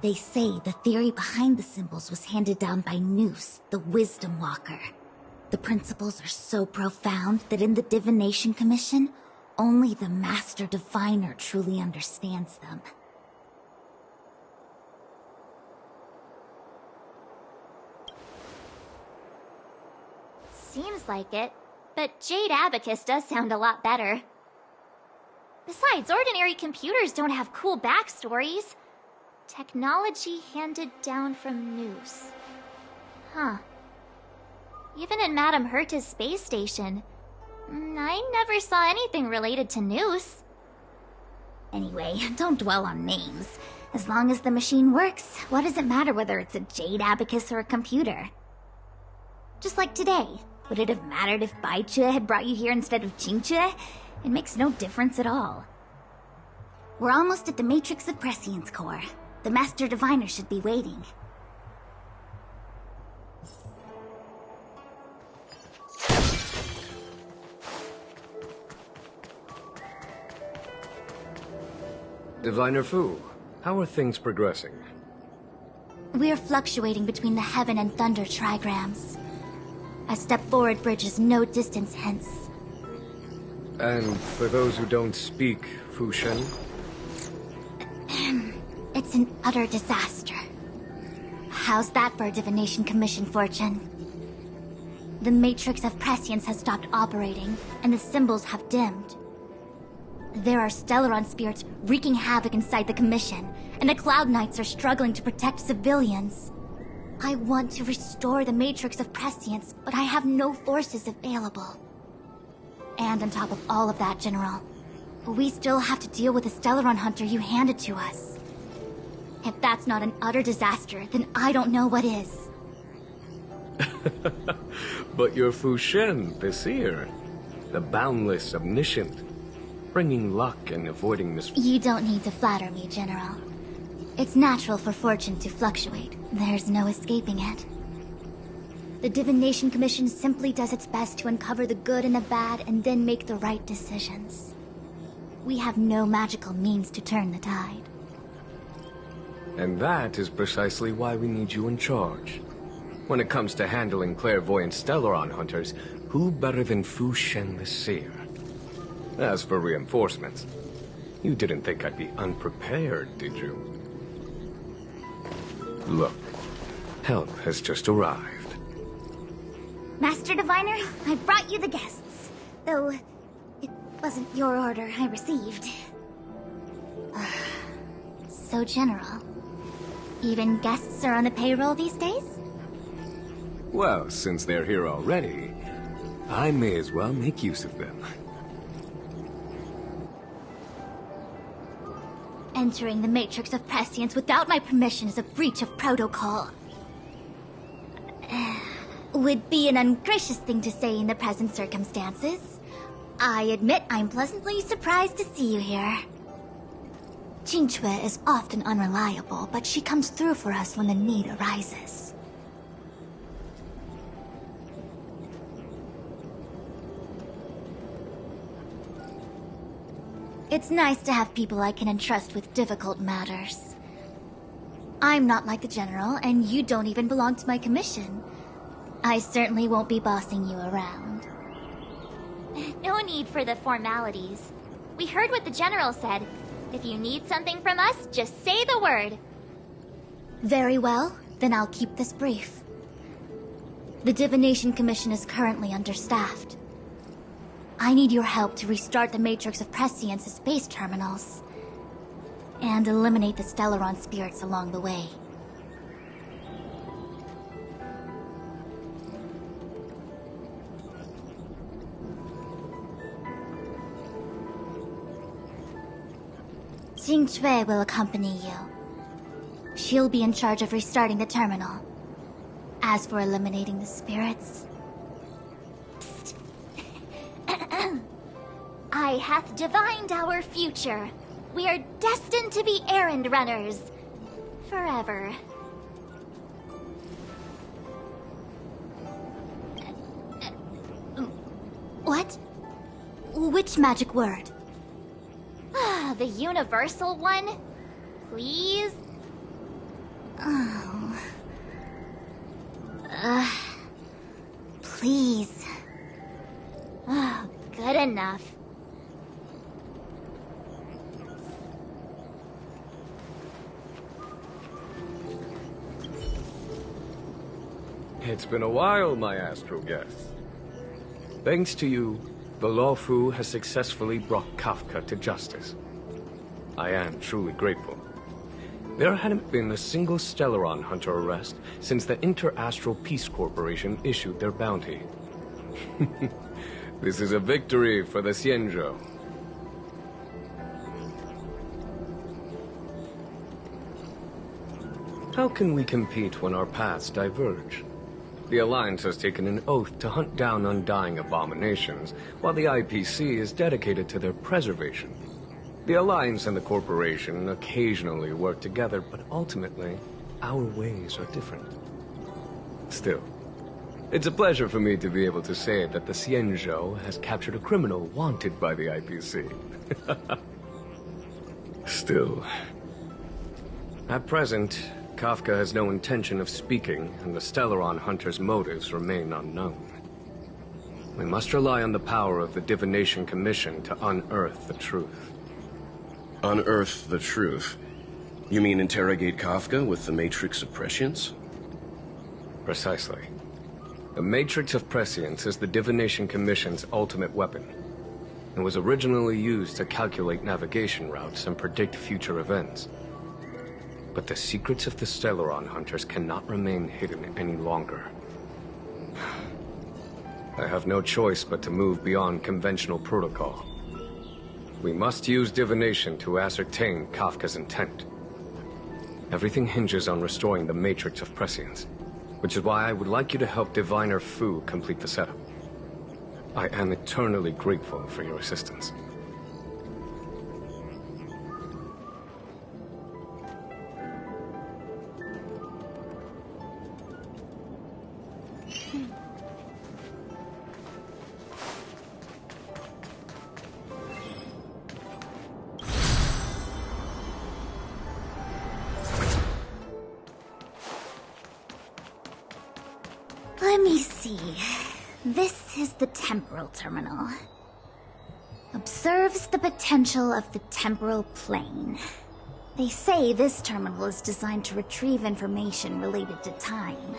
They say the theory behind the symbols was handed down by Nous, the Wisdom Walker. The principles are so profound that in the Divination Commission, only the Master Diviner truly understands them. Seems like it, but Jade Abacus does sound a lot better. Besides, ordinary computers don't have cool backstories. Technology handed down from Nous. Huh. Even in Madame Herta's space station, I never saw anything related to Nous. Anyway, don't dwell on names. As long as the machine works, what does it matter whether it's a Jade Abacus or a computer? Just like today. Would it have mattered if Baichue had brought you here instead of Qingque? It makes no difference at all. We're almost at the Matrix of Prescience core. The Master Diviner should be waiting. Diviner Fu, how are things progressing? We're fluctuating between the Heaven and Thunder trigrams. A step forward bridges no distance hence. And for those who don't speak Fushen? It's an utter disaster. How's that for a Divination Commission fortune? The Matrix of Prescience has stopped operating, and the symbols have dimmed. There are Stellaron spirits wreaking havoc inside the Commission, and the Cloud Knights are struggling to protect civilians. I want to restore the Matrix of Prescience, but I have no forces available. And on top of all of that, General, we still have to deal with the Stellaron hunter you handed to us. If that's not an utter disaster, then I don't know what is. But you're Fu Shen, the seer. The boundless, omniscient. Bringing luck and avoiding You don't need to flatter me, General. It's natural for fortune to fluctuate. There's no escaping it. The Divination Commission simply does its best to uncover the good and the bad and then make the right decisions. We have no magical means to turn the tide. And that is precisely why we need you in charge. When it comes to handling clairvoyant Stellaron hunters, who better than Fu Shen the Seer? As for reinforcements, you didn't think I'd be unprepared, did you? Look, help has just arrived. Master Diviner, I brought you the guests. Though, it wasn't your order I received. So, General, even guests are on the payroll these days? Well, since they're here already, I may as well make use of them. Entering the Matrix of Prescience without my permission is a breach of protocol. Would be an ungracious thing to say in the present circumstances. I admit I'm pleasantly surprised to see you here. Qingque is often unreliable, but she comes through for us when the need arises. It's nice to have people I can entrust with difficult matters. I'm not like the General, and you don't even belong to my commission. I certainly won't be bossing you around. No need for the formalities. We heard what the General said. If you need something from us, just say the word. Very well, then I'll keep this brief. The Divination Commission is currently understaffed. I need your help to restart the Matrix of Prescience's base terminals. And eliminate the Stellaron spirits along the way. Qingque will accompany you. She'll be in charge of restarting the terminal. As for eliminating the spirits... I hath divined our future. We are destined to be errand runners. Forever. What? Which magic word? The universal one? Please? Oh. Please. Oh, good enough. It's been a while, my astro guests. Thanks to you, the Lawfu has successfully brought Kafka to justice. I am truly grateful. There hadn't been a single Stellaron hunter arrest since the Inter-Astral Peace Corporation issued their bounty. This is a victory for the Xianzhou. How can we compete when our paths diverge? The Alliance has taken an oath to hunt down undying abominations, while the IPC is dedicated to their preservation. The Alliance and the Corporation occasionally work together, but ultimately, our ways are different. Still, it's a pleasure for me to be able to say that the Xianzhou has captured a criminal wanted by the IPC. Still, at present, Kafka has no intention of speaking, and the Stellaron hunter's motives remain unknown. We must rely on the power of the Divination Commission to unearth the truth. Unearth the truth? You mean interrogate Kafka with the Matrix of Prescience? Precisely. The Matrix of Prescience is the Divination Commission's ultimate weapon. It was originally used to calculate navigation routes and predict future events. But the secrets of the Stellaron hunters cannot remain hidden any longer. I have no choice but to move beyond conventional protocol. We must use divination to ascertain Kafka's intent. Everything hinges on restoring the matrix of prescience, which is why I would like you to help Diviner Fu complete the setup. I am eternally grateful for your assistance. Let me see. This is the temporal terminal. Observes the potential of the temporal plane. They say this terminal is designed to retrieve information related to time.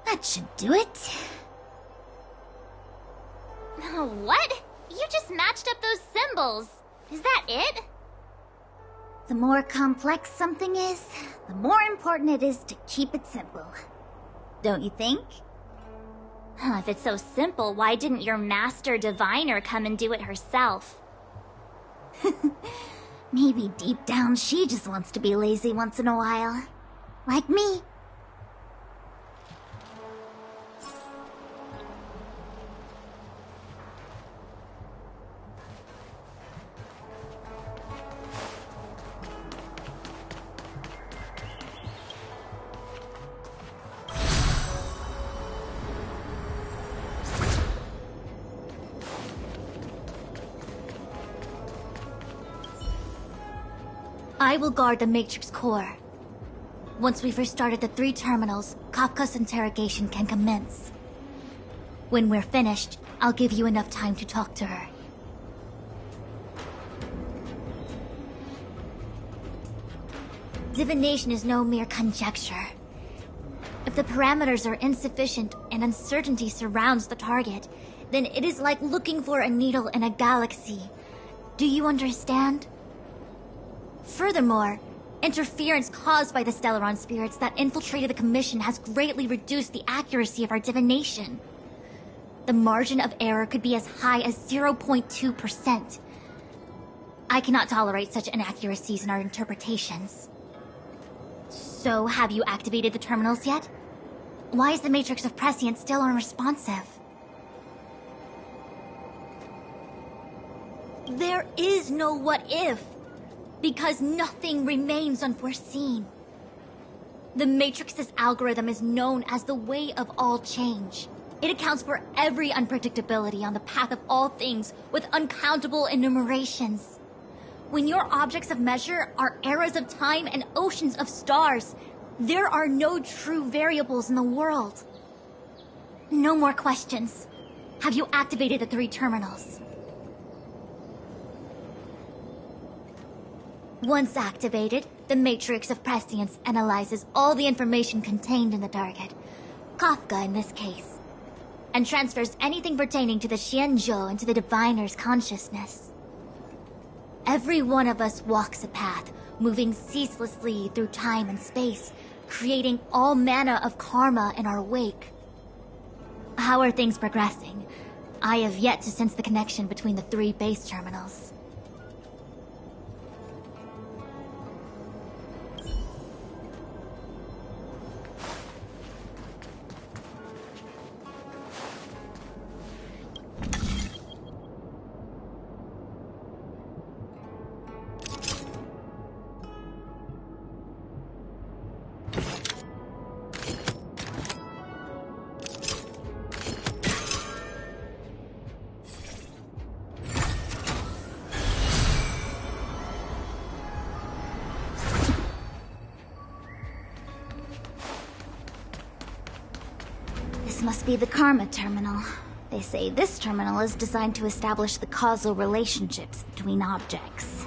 That should do it. What? You just matched up those symbols. Is that it? The more complex something is, the more important it is to keep it simple. Don't you think? If it's so simple, why didn't your master diviner come and do it herself? Maybe deep down she just wants to be lazy once in a while. Like me. I will guard the Matrix core. Once we've restarted the 3 terminals, Kafka's interrogation can commence. When we're finished, I'll give you enough time to talk to her. Divination is no mere conjecture. If the parameters are insufficient and uncertainty surrounds the target, then it is like looking for a needle in a galaxy. Do you understand? Furthermore, interference caused by the Stellaron spirits that infiltrated the Commission has greatly reduced the accuracy of our divination. The margin of error could be as high as 0.2%. I cannot tolerate such inaccuracies in our interpretations. So, have you activated the terminals yet? Why is the Matrix of Prescience still unresponsive? There is no what if. Because nothing remains unforeseen. The Matrix's algorithm is known as the way of all change. It accounts for every unpredictability on the path of all things with uncountable enumerations. When your objects of measure are eras of time and oceans of stars, there are no true variables in the world. No more questions. Have you activated the 3 terminals? Once activated, the Matrix of Prescience analyzes all the information contained in the target, Kafka in this case, and transfers anything pertaining to the Xianzhou into the Diviner's consciousness. Every one of us walks a path, moving ceaselessly through time and space, creating all manner of karma in our wake. How are things progressing? I have yet to sense the connection between the 3 base terminals. Must be the Karma Terminal. They say this terminal is designed to establish the causal relationships between objects.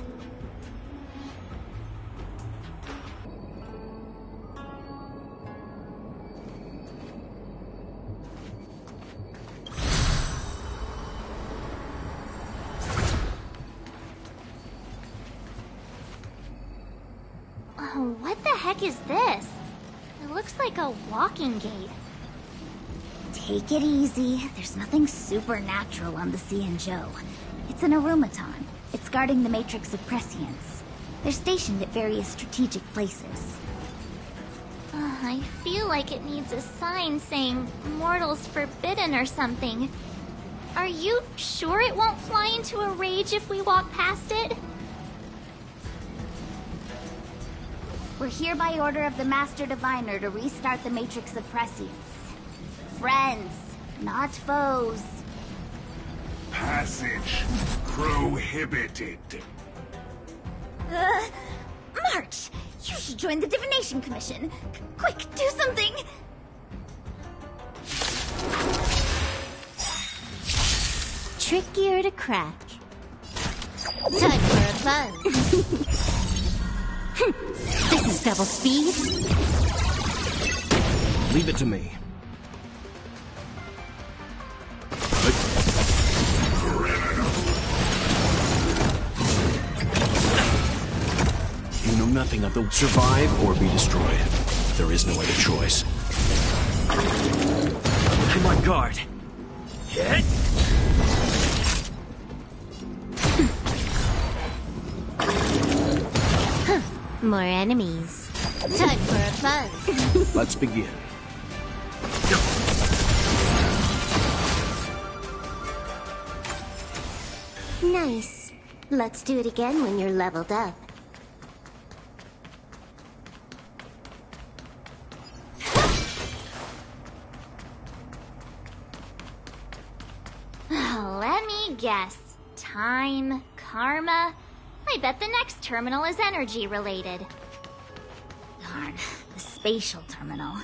Oh, what the heck is this? It looks like a walking gate. Take it easy. There's nothing supernatural on the Xianzhou. It's an aromaton. It's guarding the matrix of prescience. They're stationed at various strategic places. I feel like it needs a sign saying mortals forbidden or something. Are you sure it won't fly into a rage if we walk past it? We're here by order of the Master Diviner to restart the matrix of prescience. Friends, not foes. Passage prohibited. March! You should join the Divination Commission. Quick, do something! Trickier to crack. Time for a fun. This is double speed. Leave it to me. You know nothing of the survive or be destroyed. There is no other choice. I'm on guard. Hit! More enemies. Time for a fun. Let's begin. Nice. Let's do it again when you're leveled up. Let me guess. Time, karma. I bet the next terminal is energy related. Darn, the spatial terminal.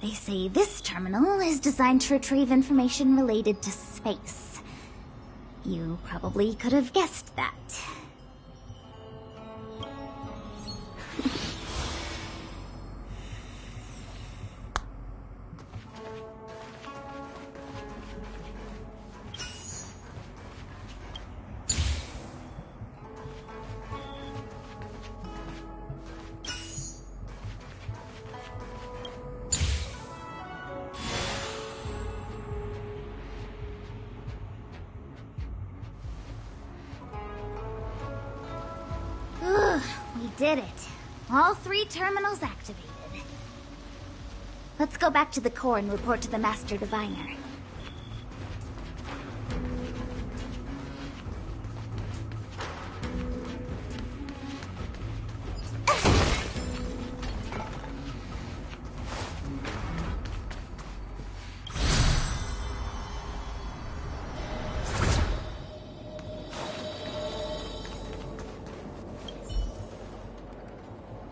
They say this terminal is designed to retrieve information related to space. You probably could have guessed that. We did it. All 3 terminals activated. Let's go back to the core and report to the Master Diviner.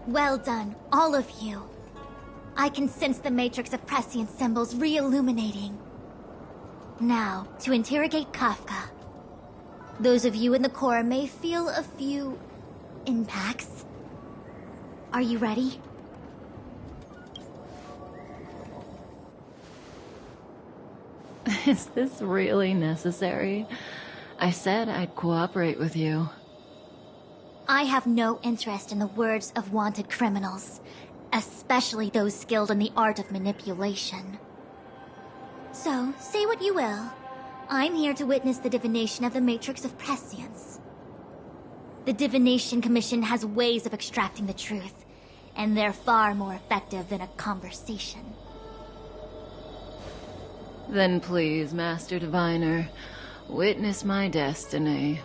Well done, all of you. I can sense the matrix of prescient symbols re-illuminating. Now, to interrogate Kafka. Those of you in the core may feel a few impacts. Are you ready? Is this really necessary? I said I'd cooperate with you. I have no interest in the words of wanted criminals, especially those skilled in the art of manipulation. So, say what you will. I'm here to witness the divination of the Matrix of Prescience. The Divination Commission has ways of extracting the truth, and they're far more effective than a conversation. Then please, Master Diviner, witness my destiny.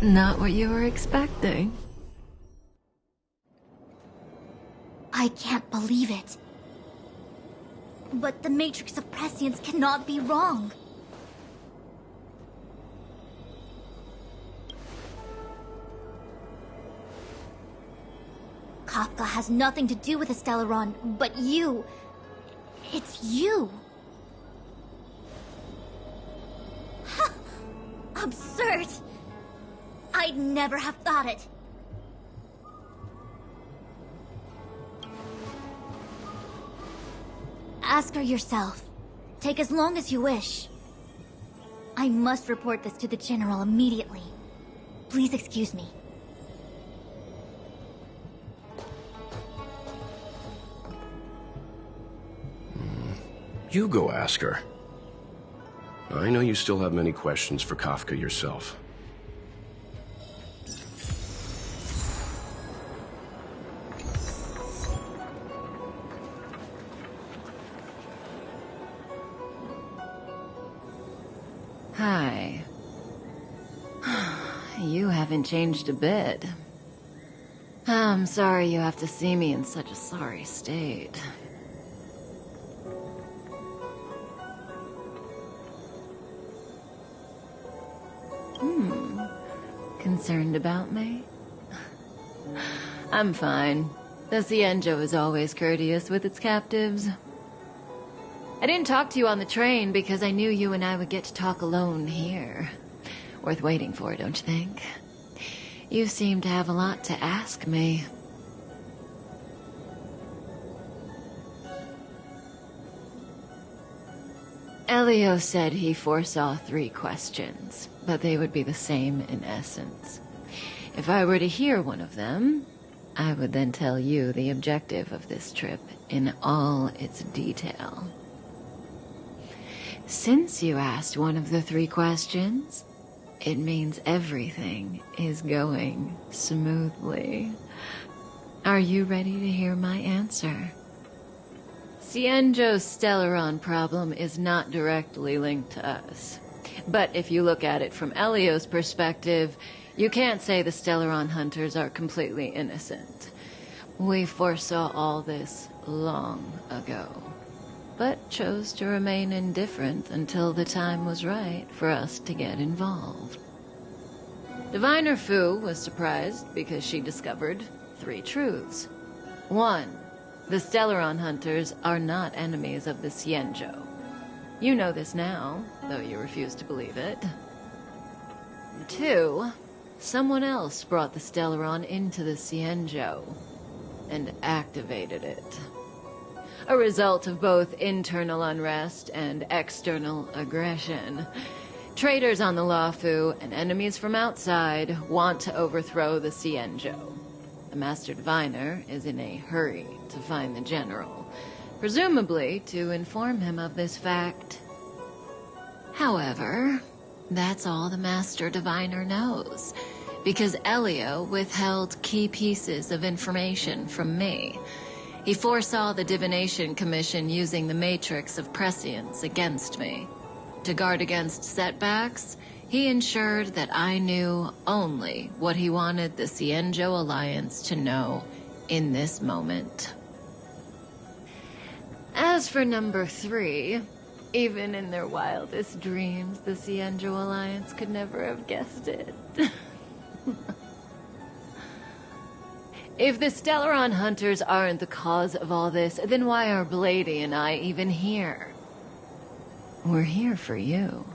Not what you were expecting. I can't believe it. But the Matrix of Prescience cannot be wrong. Kafka has nothing to do with the Stellaron, but you... It's you. Absurd. I'd never have thought it. Ask her yourself. Take as long as you wish. I must report this to the General immediately. Please excuse me. You go ask her. I know you still have many questions for Kafka yourself. Hi. You haven't changed a bit. I'm sorry you have to see me in such a sorry state. Concerned about me? I'm fine. The Cienjo is always courteous with its captives. I didn't talk to you on the train because I knew you and I would get to talk alone here. Worth waiting for, don't you think? You seem to have a lot to ask me. Elio said he foresaw 3 questions, but they would be the same in essence. If I were to hear one of them, I would then tell you the objective of this trip in all its detail. Since you asked one of the 3 questions, it means everything is going smoothly. Are you ready to hear my answer? Cienjo's Stellaron problem is not directly linked to us. But if you look at it from Elio's perspective, you can't say the Stellaron hunters are completely innocent. We foresaw all this long ago, but chose to remain indifferent until the time was right for us to get involved. Diviner Fu was surprised because she discovered 3 truths. 1. The Stellaron hunters are not enemies of the Cienjo. You know this now, though you refuse to believe it. 2. Someone else brought the Stellaron into the Cienjo and activated it. A result of both internal unrest and external aggression. Traitors on the Luofu and enemies from outside want to overthrow the Cienjo. The Master Diviner is in a hurry to find the General, presumably to inform him of this fact. However, that's all the Master Diviner knows, because Elio withheld key pieces of information from me. He foresaw the Divination Commission using the Matrix of Prescience against me. To guard against setbacks, he ensured that I knew only what he wanted the Cienjo Alliance to know in this moment. As for number 3, Even in their wildest dreams, the Cienjo Alliance could never have guessed it. If the Stellaron Hunters aren't the cause of all this, then why are Blady and I even here? We're here for you.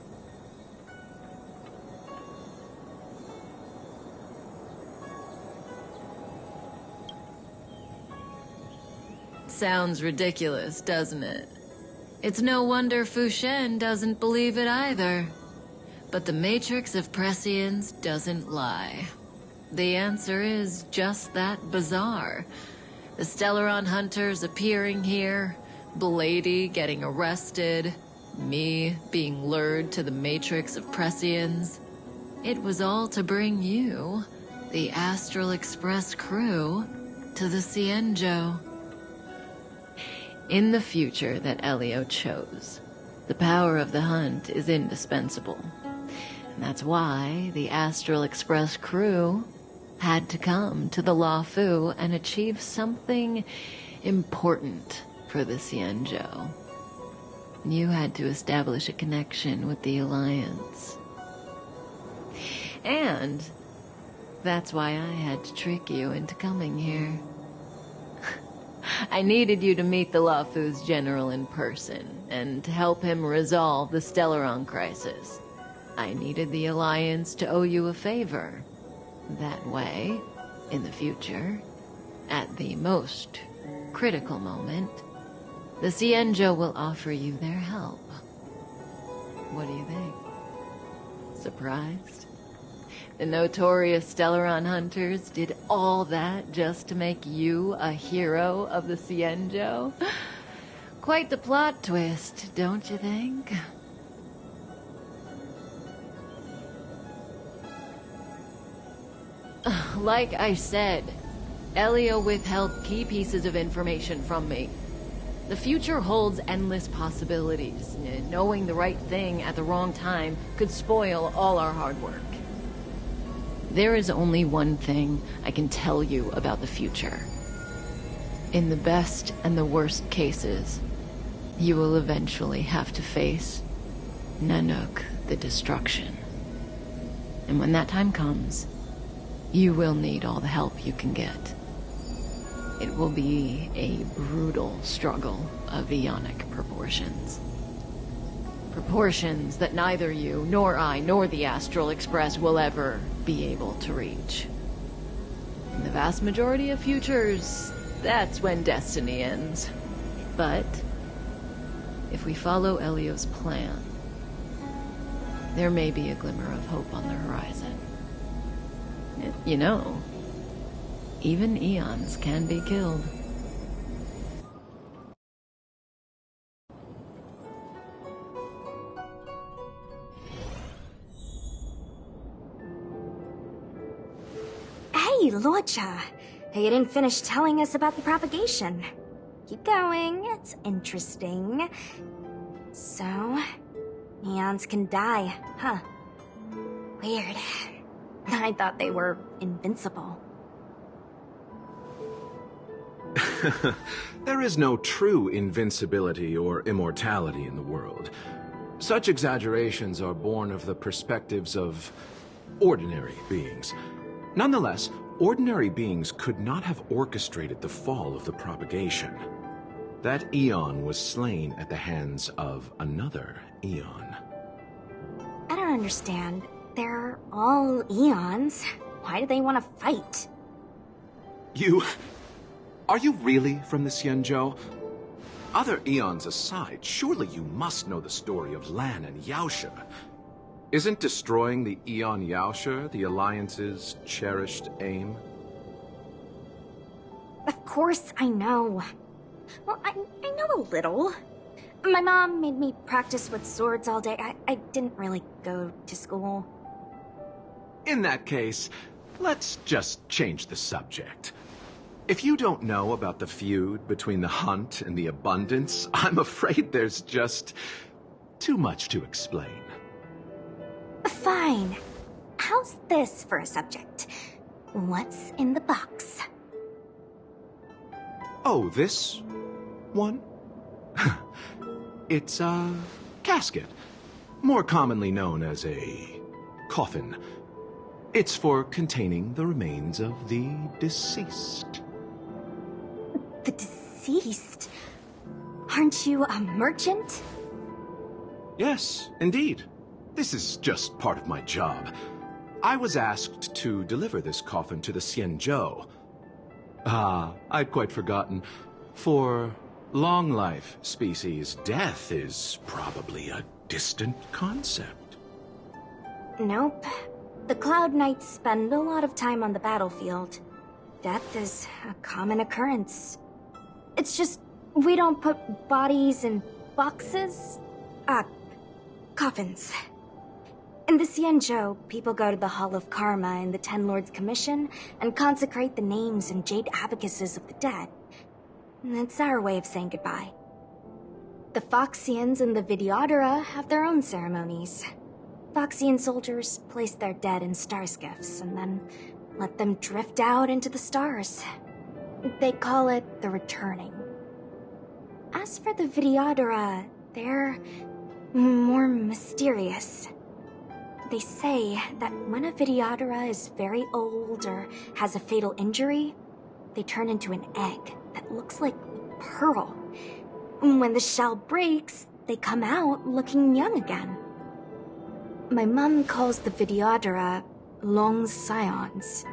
Sounds ridiculous, doesn't it? It's no wonder Fushen doesn't believe it either. But the Matrix of Prescience doesn't lie. The answer is just that bizarre. The Stellaron Hunters appearing here, Blady getting arrested, me being lured to the Matrix of Prescience. It was all to bring you, the Astral Express crew, to the Cienjo. In the future that Elio chose, the power of the hunt is indispensable. And that's why the Astral Express crew had to come to the Luofu and achieve something important for the Cienjo. You had to establish a connection with the Alliance. And that's why I had to trick you into coming here. I needed you to meet the Luofu's general in person, and to help him resolve the Stellaron crisis. I needed the Alliance to owe you a favor. That way, in the future, at the most critical moment, the Cienjo will offer you their help. What do you think? Surprised? The notorious Stellaron Hunters did all that just to make you a hero of the Cienjo? Quite the plot twist, don't you think? Like I said, Elio withheld key pieces of information from me. The future holds endless possibilities. Knowing the right thing at the wrong time could spoil all our hard work. There is only one thing I can tell you about the future. In the best and the worst cases, you will eventually have to face Nanook the Destruction. And when that time comes, you will need all the help you can get. It will be a brutal struggle of Ionic proportions. Proportions that neither you, nor I, nor the Astral Express will ever be able to reach. In the vast majority of futures, that's when destiny ends. But if we follow Elio's plan, there may be a glimmer of hope on the horizon. You know, even eons can be killed. Hey, Lorcha. You didn't finish telling us about the propagation. Keep going, it's interesting. So, eons can die, huh? Weird. I thought they were invincible. There is no true invincibility or immortality in the world. Such exaggerations are born of the perspectives of ordinary beings. Nonetheless, ordinary beings could not have orchestrated the fall of the propagation. That eon was slain at the hands of another eon. I don't understand. They're all eons. Why do they want to fight? Are you really from the Cienjo? Other eons aside, surely you must know the story of Lan and Yaosha. Isn't destroying the Eon Yaosha the Alliance's cherished aim? Of course I know. Well, I know a little. My mom made me practice with swords all day. I didn't really go to school. In that case, let's just change the subject. If you don't know about the feud between the Hunt and the Abundance, I'm afraid there's just too much to explain. Fine. How's this for a subject? What's in the box? Oh, this one? It's a casket, more commonly known as a coffin. It's for containing the remains of the deceased. The deceased? Aren't you a merchant? Yes, indeed. This is just part of my job. I was asked to deliver this coffin to the Xianzhou. Ah, I'd quite forgotten. For long life species, death is probably a distant concept. Nope. The Cloud Knights spend a lot of time on the battlefield. Death is a common occurrence. It's just, we don't put bodies in boxes. Coffins. In the Xianzhou, people go to the Hall of Karma in the Ten Lords Commission and consecrate the names and jade abacuses of the dead. It's our way of saying goodbye. The Foxians and the Videodora have their own ceremonies. Foxian soldiers place their dead in star skiffs and then let them drift out into the stars. They call it the returning. As for the Videodora, they're more mysterious. They say that when a Videodora is very old or has a fatal injury, they turn into an egg that looks like a pearl. When the shell breaks, they come out looking young again. My mom calls the Videodora long scions.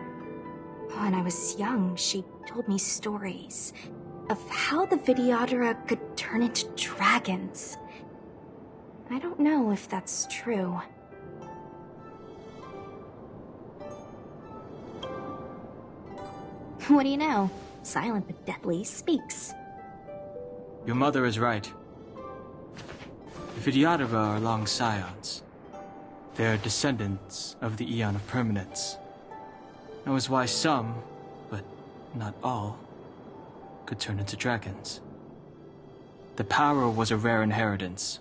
When I was young, she told me stories of how the Videodora could turn into dragons. I don't know if that's true. What do you know? Silent but deadly speaks. Your mother is right. The Videodora are long scions. They are descendants of the Eon of Permanence. That was why some, but not all, could turn into dragons. The power was a rare inheritance,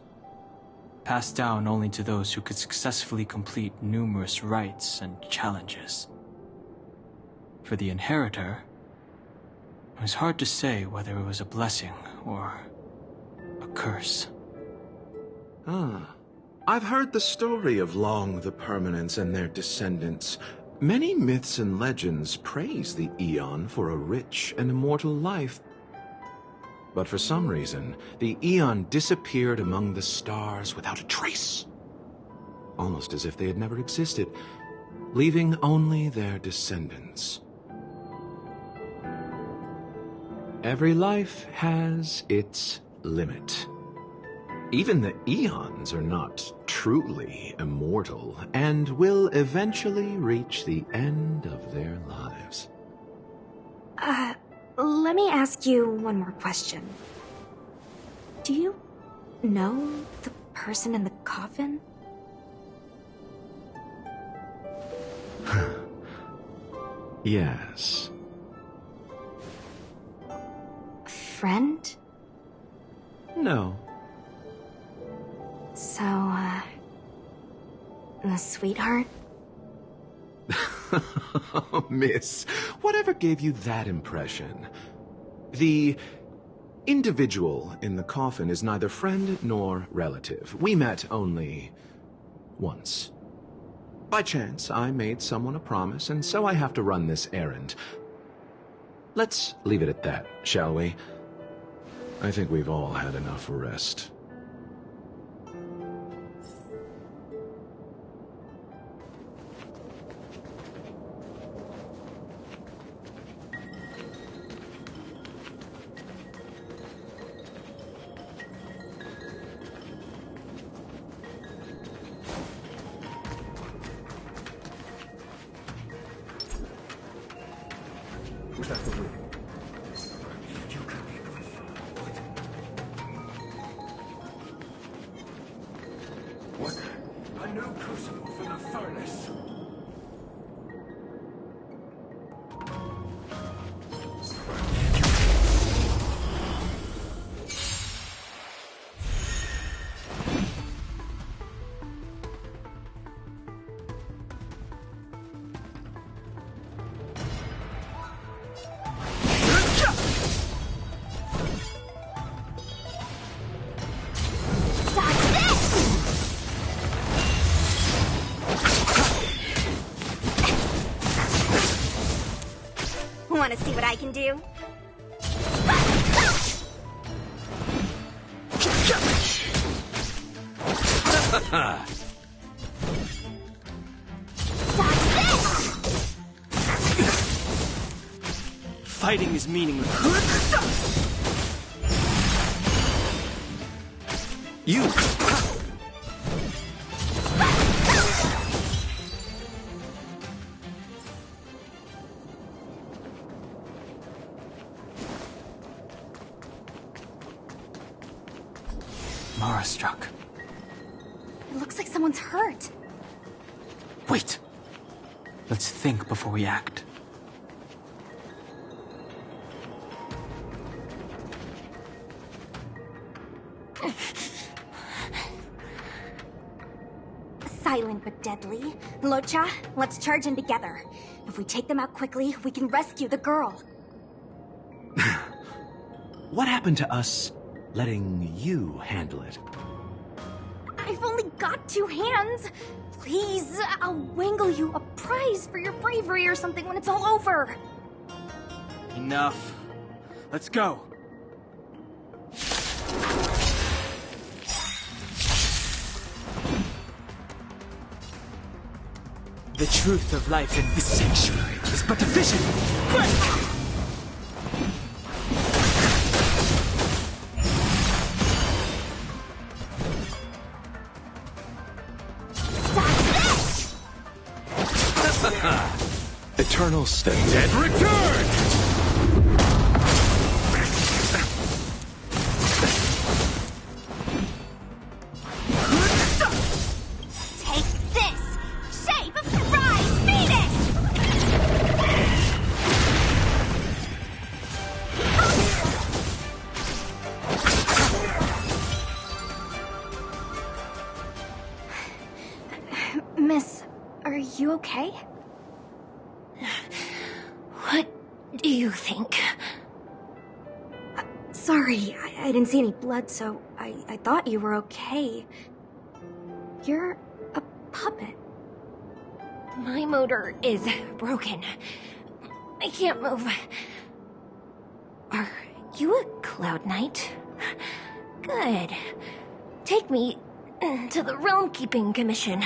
passed down only to those who could successfully complete numerous rites and challenges. For the inheritor, it was hard to say whether it was a blessing or a curse. I've heard the story of Long the Permanence and their descendants. Many myths and legends praise the Eon for a rich and immortal life. But for some reason, the Eon disappeared among the stars without a trace. Almost as if they had never existed, leaving only their descendants. Every life has its limit. Even the Eons are not truly immortal and will eventually reach the end of their lives. Let me ask you one more question. Do you know the person in the coffin? Yes. Friend? No. So, a sweetheart? Miss, whatever gave you that impression? The individual in the coffin is neither friend nor relative. We met only once. By chance, I made someone a promise, and so I have to run this errand. Let's leave it at that, shall we? I think we've all had enough rest. Was that the wind? What? A new crucible for the furnace. Wanna see what I can do? Fighting is meaningless. You! Mara struck. It looks like someone's hurt. Wait. Let's think before we act. Silent but deadly. Locha, let's charge in together. If we take them out quickly, we can rescue the girl. What happened to us letting you handle it? I've only got 2 hands. Please, I'll wangle you a prize for your bravery or something when it's all over. Enough. Let's go. The truth of life in this sanctuary is but a vision. Quick! Eternal state. Dead return! Take this! Shape of Surprise Phoenix! Miss, are you okay? What do you think? Sorry, I didn't see any blood, so I thought you were okay. You're a puppet. My motor is broken. I can't move. Are you a Cloud Knight? Good. Take me to the Realm Keeping Commission.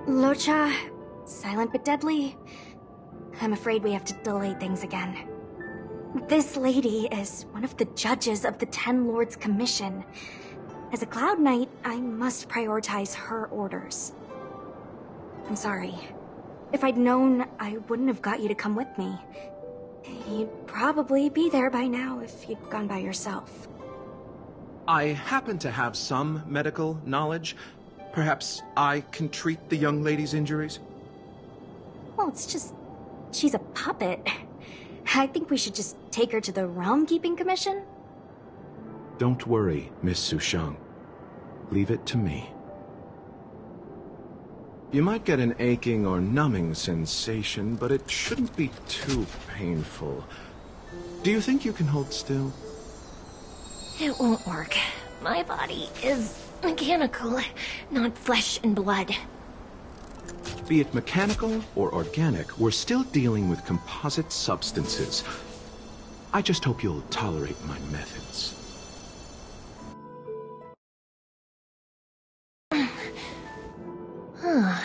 Locha, silent but deadly. I'm afraid we have to delay things again. This lady is one of the judges of the Ten Lords Commission. As a Cloud Knight, I must prioritize her orders. I'm sorry. If I'd known, I wouldn't have got you to come with me. You'd probably be there by now if you'd gone by yourself. I happen to have some medical knowledge. Perhaps I can treat the young lady's injuries? Well, it's just... she's a puppet. I think we should just take her to the Realm Keeping Commission. Don't worry, Miss Sushang. Leave it to me. You might get an aching or numbing sensation, but it shouldn't be too painful. Do you think you can hold still? It won't work. My body is mechanical, not flesh and blood. Be it mechanical or organic, we're still dealing with composite substances. I just hope you'll tolerate my methods. Huh.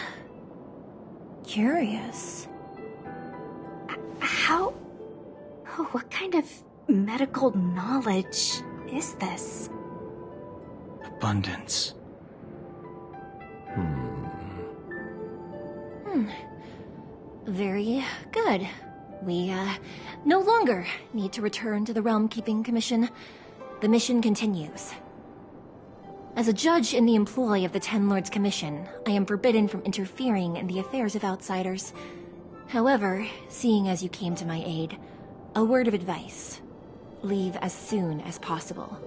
Curious. How... oh, what kind of medical knowledge is this? Abundance. Very good. We, no longer need to return to the Realm Keeping Commission. The mission continues. As a judge in the employ of the Ten Lords Commission, I am forbidden from interfering in the affairs of outsiders. However, seeing as you came to my aid, a word of advice. Leave as soon as possible.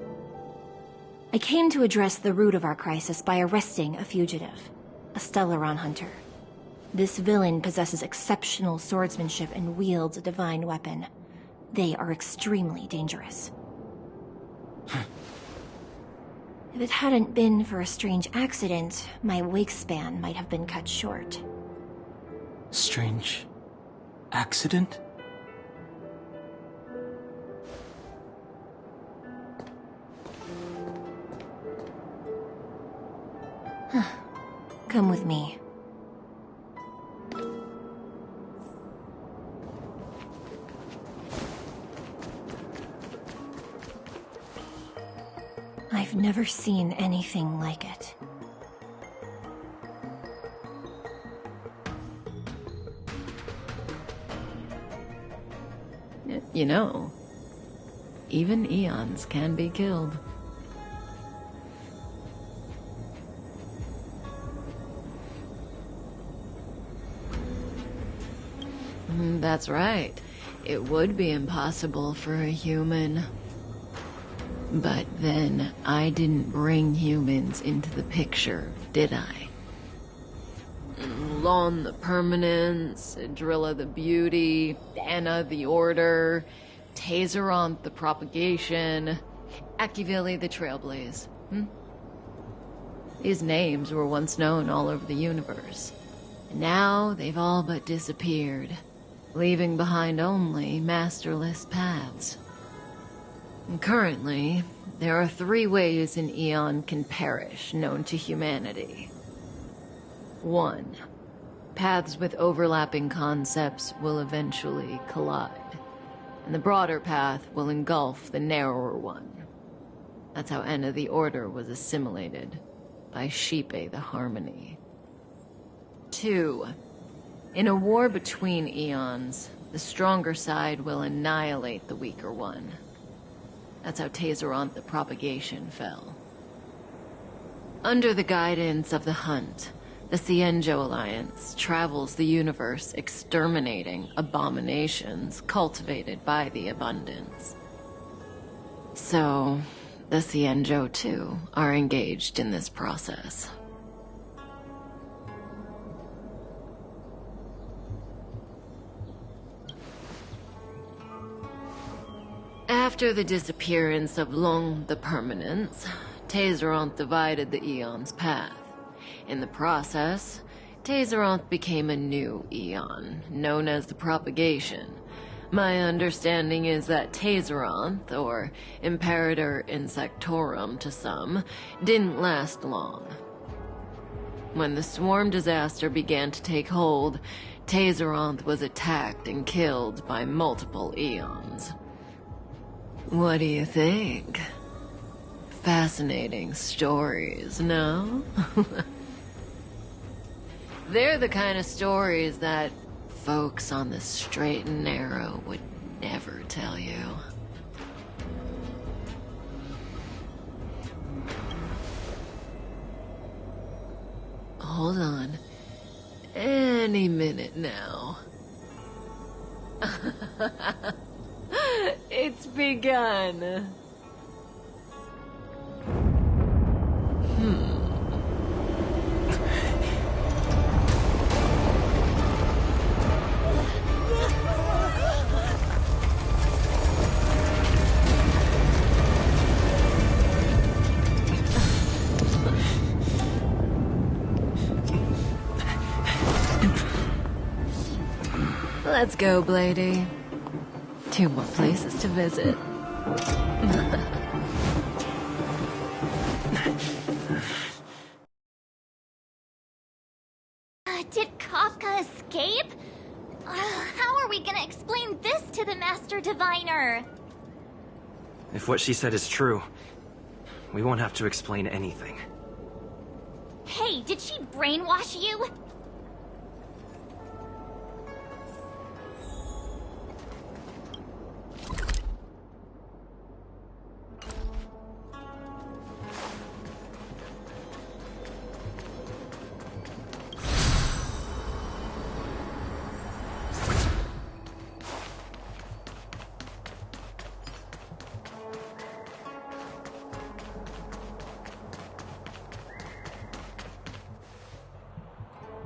I came to address the root of our crisis by arresting a fugitive, a Stellaron hunter. This villain possesses exceptional swordsmanship and wields a divine weapon. They are extremely dangerous. If it hadn't been for a strange accident, my wingspan might have been cut short. Strange accident? Come with me. I've never seen anything like it. You know, even eons can be killed. That's right. It would be impossible for a human. But then, I didn't bring humans into the picture, did I? Lon the Permanence, Drilla the Beauty, Anna the Order, Tazeronth the Propagation, Akivili the Trailblaze. These names were once known all over the universe. And now, they've all but disappeared, leaving behind only masterless paths. And currently, there are 3 ways an Eon can perish known to humanity. 1. Paths with overlapping concepts will eventually collide, and the broader path will engulf the narrower one. That's how Enna the Order was assimilated, by Sheepe the Harmony. 2. In a war between Eons, the stronger side will annihilate the weaker one. That's how Tazeronth the Propagation fell. Under the guidance of the Hunt, the Cienjo Alliance travels the universe exterminating abominations cultivated by the Abundance. So, the Cienjo too are engaged in this process. After the disappearance of Long the Permanence, Tazeronth divided the Eon's path. In the process, Tazeronth became a new Eon, known as the Propagation. My understanding is that Tazeronth, or Imperator Insectorum to some, didn't last long. When the swarm disaster began to take hold, Tazeronth was attacked and killed by multiple Eons. What do you think? Fascinating stories, no? They're the kind of stories that folks on the straight and narrow would never tell you. Hold on. Any minute now. It's begun. Let's go, Blady. 2 more places to visit. Did Kafka escape? How are we gonna explain this to the Master Diviner? If what she said is true, we won't have to explain anything. Hey, did she brainwash you?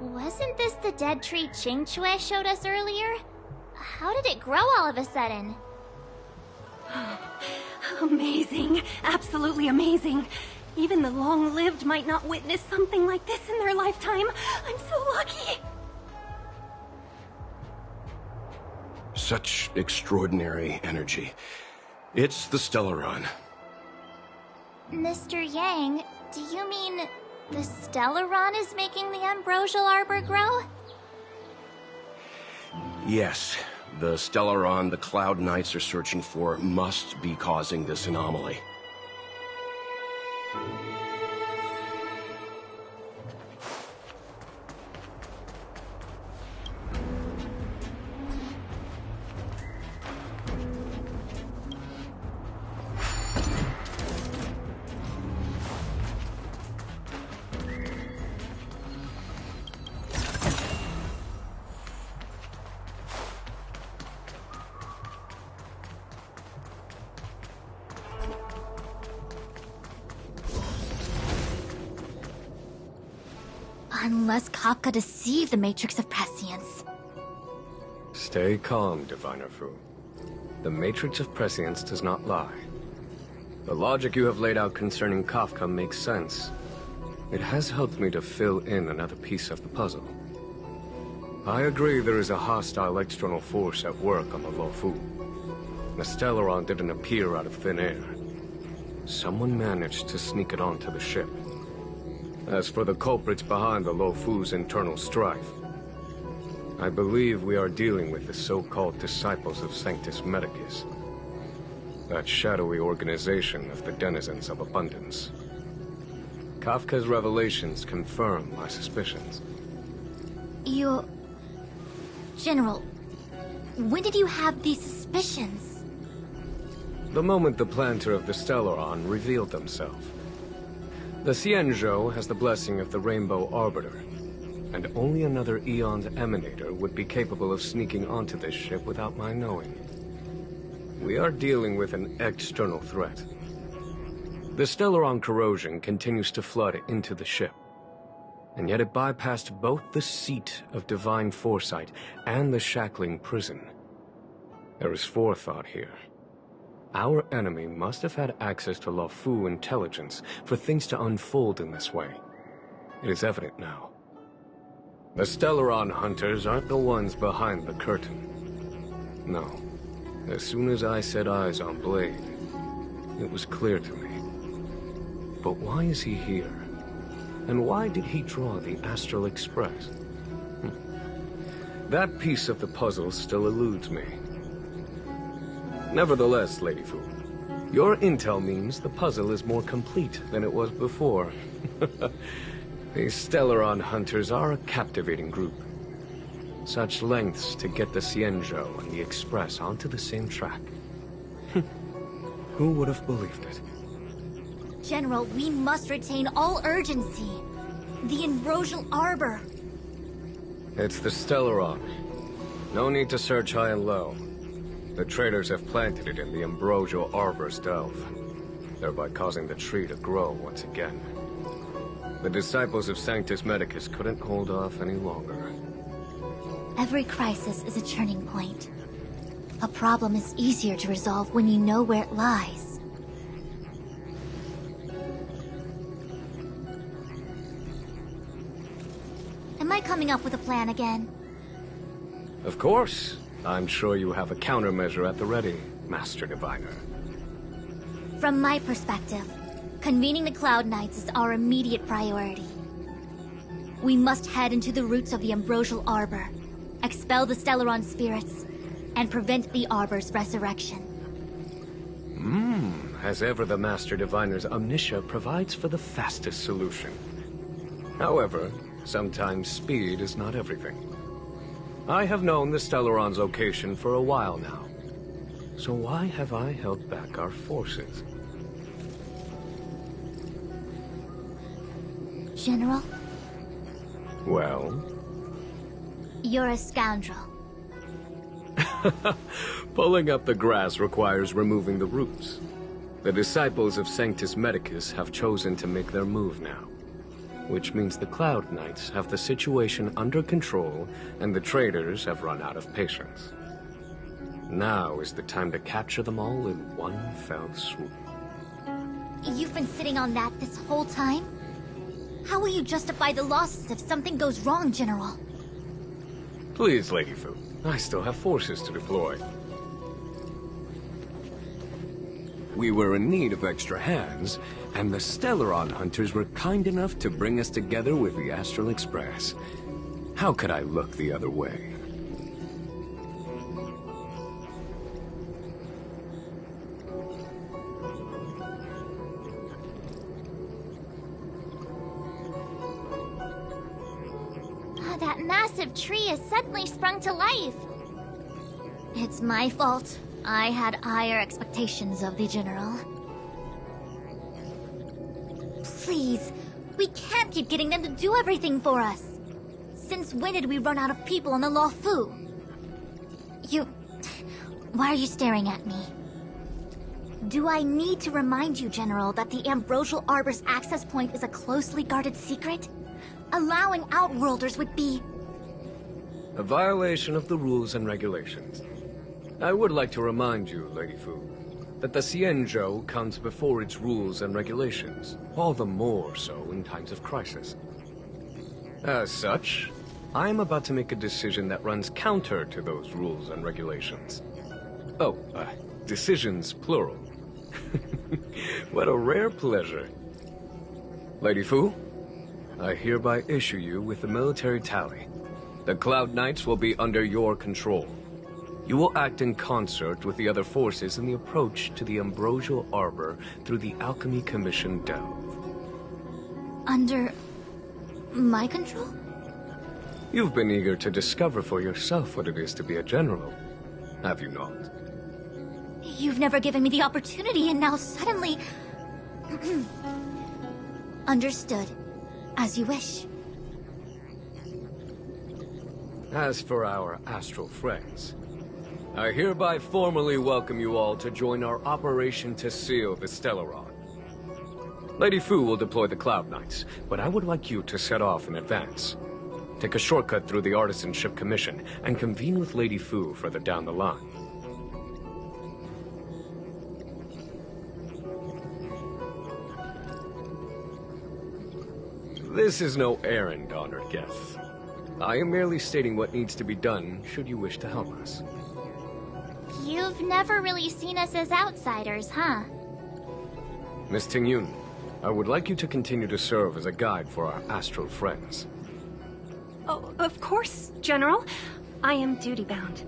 Wasn't this the dead tree Qingque showed us earlier? How did it grow all of a sudden? Amazing. Absolutely amazing. Even the long-lived might not witness something like this in their lifetime. I'm so lucky! Such extraordinary energy. It's the Stellaron. Mr. Yang, do you mean the Stellaron is making the ambrosial arbor grow? Yes, the Stellaron the Cloud Knights are searching for must be causing this anomaly. Unless Kafka deceived the Matrix of Prescience. Stay calm, Diviner Fu. The Matrix of Prescience does not lie. The logic you have laid out concerning Kafka makes sense. It has helped me to fill in another piece of the puzzle. I agree there is a hostile external force at work on the Luofu. The Stellaron didn't appear out of thin air. Someone managed to sneak it onto the ship. As for the culprits behind the Luofu's internal strife, I believe we are dealing with the so-called disciples of Sanctus Medicus. That shadowy organization of the denizens of abundance. Kafka's revelations confirm my suspicions. General, when did you have these suspicions? The moment the planter of the Stellaron revealed themselves. The Xianzhou has the blessing of the Rainbow Arbiter, and only another Eon's Emanator would be capable of sneaking onto this ship without my knowing. We are dealing with an external threat. The Stellaron corrosion continues to flood into the ship, and yet it bypassed both the seat of divine foresight and the shackling prison. There is forethought here. Our enemy must have had access to Luofu intelligence for things to unfold in this way. It is evident now. The Stellaron hunters aren't the ones behind the curtain. No. As soon as I set eyes on Blade, it was clear to me. But why is he here? And why did he draw the Astral Express? That piece of the puzzle still eludes me. Nevertheless, Lady Fu, your intel means the puzzle is more complete than it was before. These Stellaron hunters are a captivating group. Such lengths to get the Xianzhou and the Express onto the same track. Who would have believed it? General, we must retain all urgency. The ambrosial arbor. It's the Stellaron. No need to search high and low. The traders have planted it in the ambrosial arbor's delve, thereby causing the tree to grow once again. The disciples of Sanctus Medicus couldn't hold off any longer. Every crisis is a turning point. A problem is easier to resolve when you know where it lies. Am I coming up with a plan again? Of course. I'm sure you have a countermeasure at the ready, Master Diviner. From my perspective, convening the Cloud Knights is our immediate priority. We must head into the roots of the ambrosial arbor, expel the Stellaron spirits, and prevent the arbor's resurrection. As ever, the Master Diviner's omniscia provides for the fastest solution. However, sometimes speed is not everything. I have known the Stellaron's location for a while now. So why have I held back our forces? General? Well? You're a scoundrel. Pulling up the grass requires removing the roots. The disciples of Sanctus Medicus have chosen to make their move now. Which means the Cloud Knights have the situation under control, and the traders have run out of patience. Now is the time to capture them all in one fell swoop. You've been sitting on that this whole time? How will you justify the losses if something goes wrong, General? Please, Lady Fu. I still have forces to deploy. We were in need of extra hands, and the Stellaron hunters were kind enough to bring us together with the Astral Express. How could I look the other way? That massive tree has suddenly sprung to life. It's my fault. I had higher expectations of the General. Please, we can't keep getting them to do everything for us. Since when did we run out of people in the Law Fu? Why are you staring at me? Do I need to remind you, General, that the Ambrosial Arbor's access point is a closely guarded secret? Allowing Outworlders would be... a violation of the rules and regulations. I would like to remind you, Lady Fu, that the Xianzhou comes before its rules and regulations, all the more so in times of crisis. As such, I am about to make a decision that runs counter to those rules and regulations. Oh, decisions plural. What a rare pleasure. Lady Fu, I hereby issue you with the military tally. The Cloud Knights will be under your control. You will act in concert with the other forces in the approach to the Ambrosial Arbor through the Alchemy Commission Delve. Under... my control? You've been eager to discover for yourself what it is to be a general, have you not? You've never given me the opportunity, and now suddenly... Understood. As you wish. As for our astral friends, I hereby formally welcome you all to join our operation to seal the Stellaron. Lady Fu will deploy the Cloud Knights, but I would like you to set off in advance. Take a shortcut through the Artisanship Commission and convene with Lady Fu further down the line. This is no errand, honored guests. I am merely stating what needs to be done should you wish to help us. You've never really seen us as outsiders, huh? Miss Tingyun, I would like you to continue to serve as a guide for our astral friends. Oh, of course, General. I am duty-bound.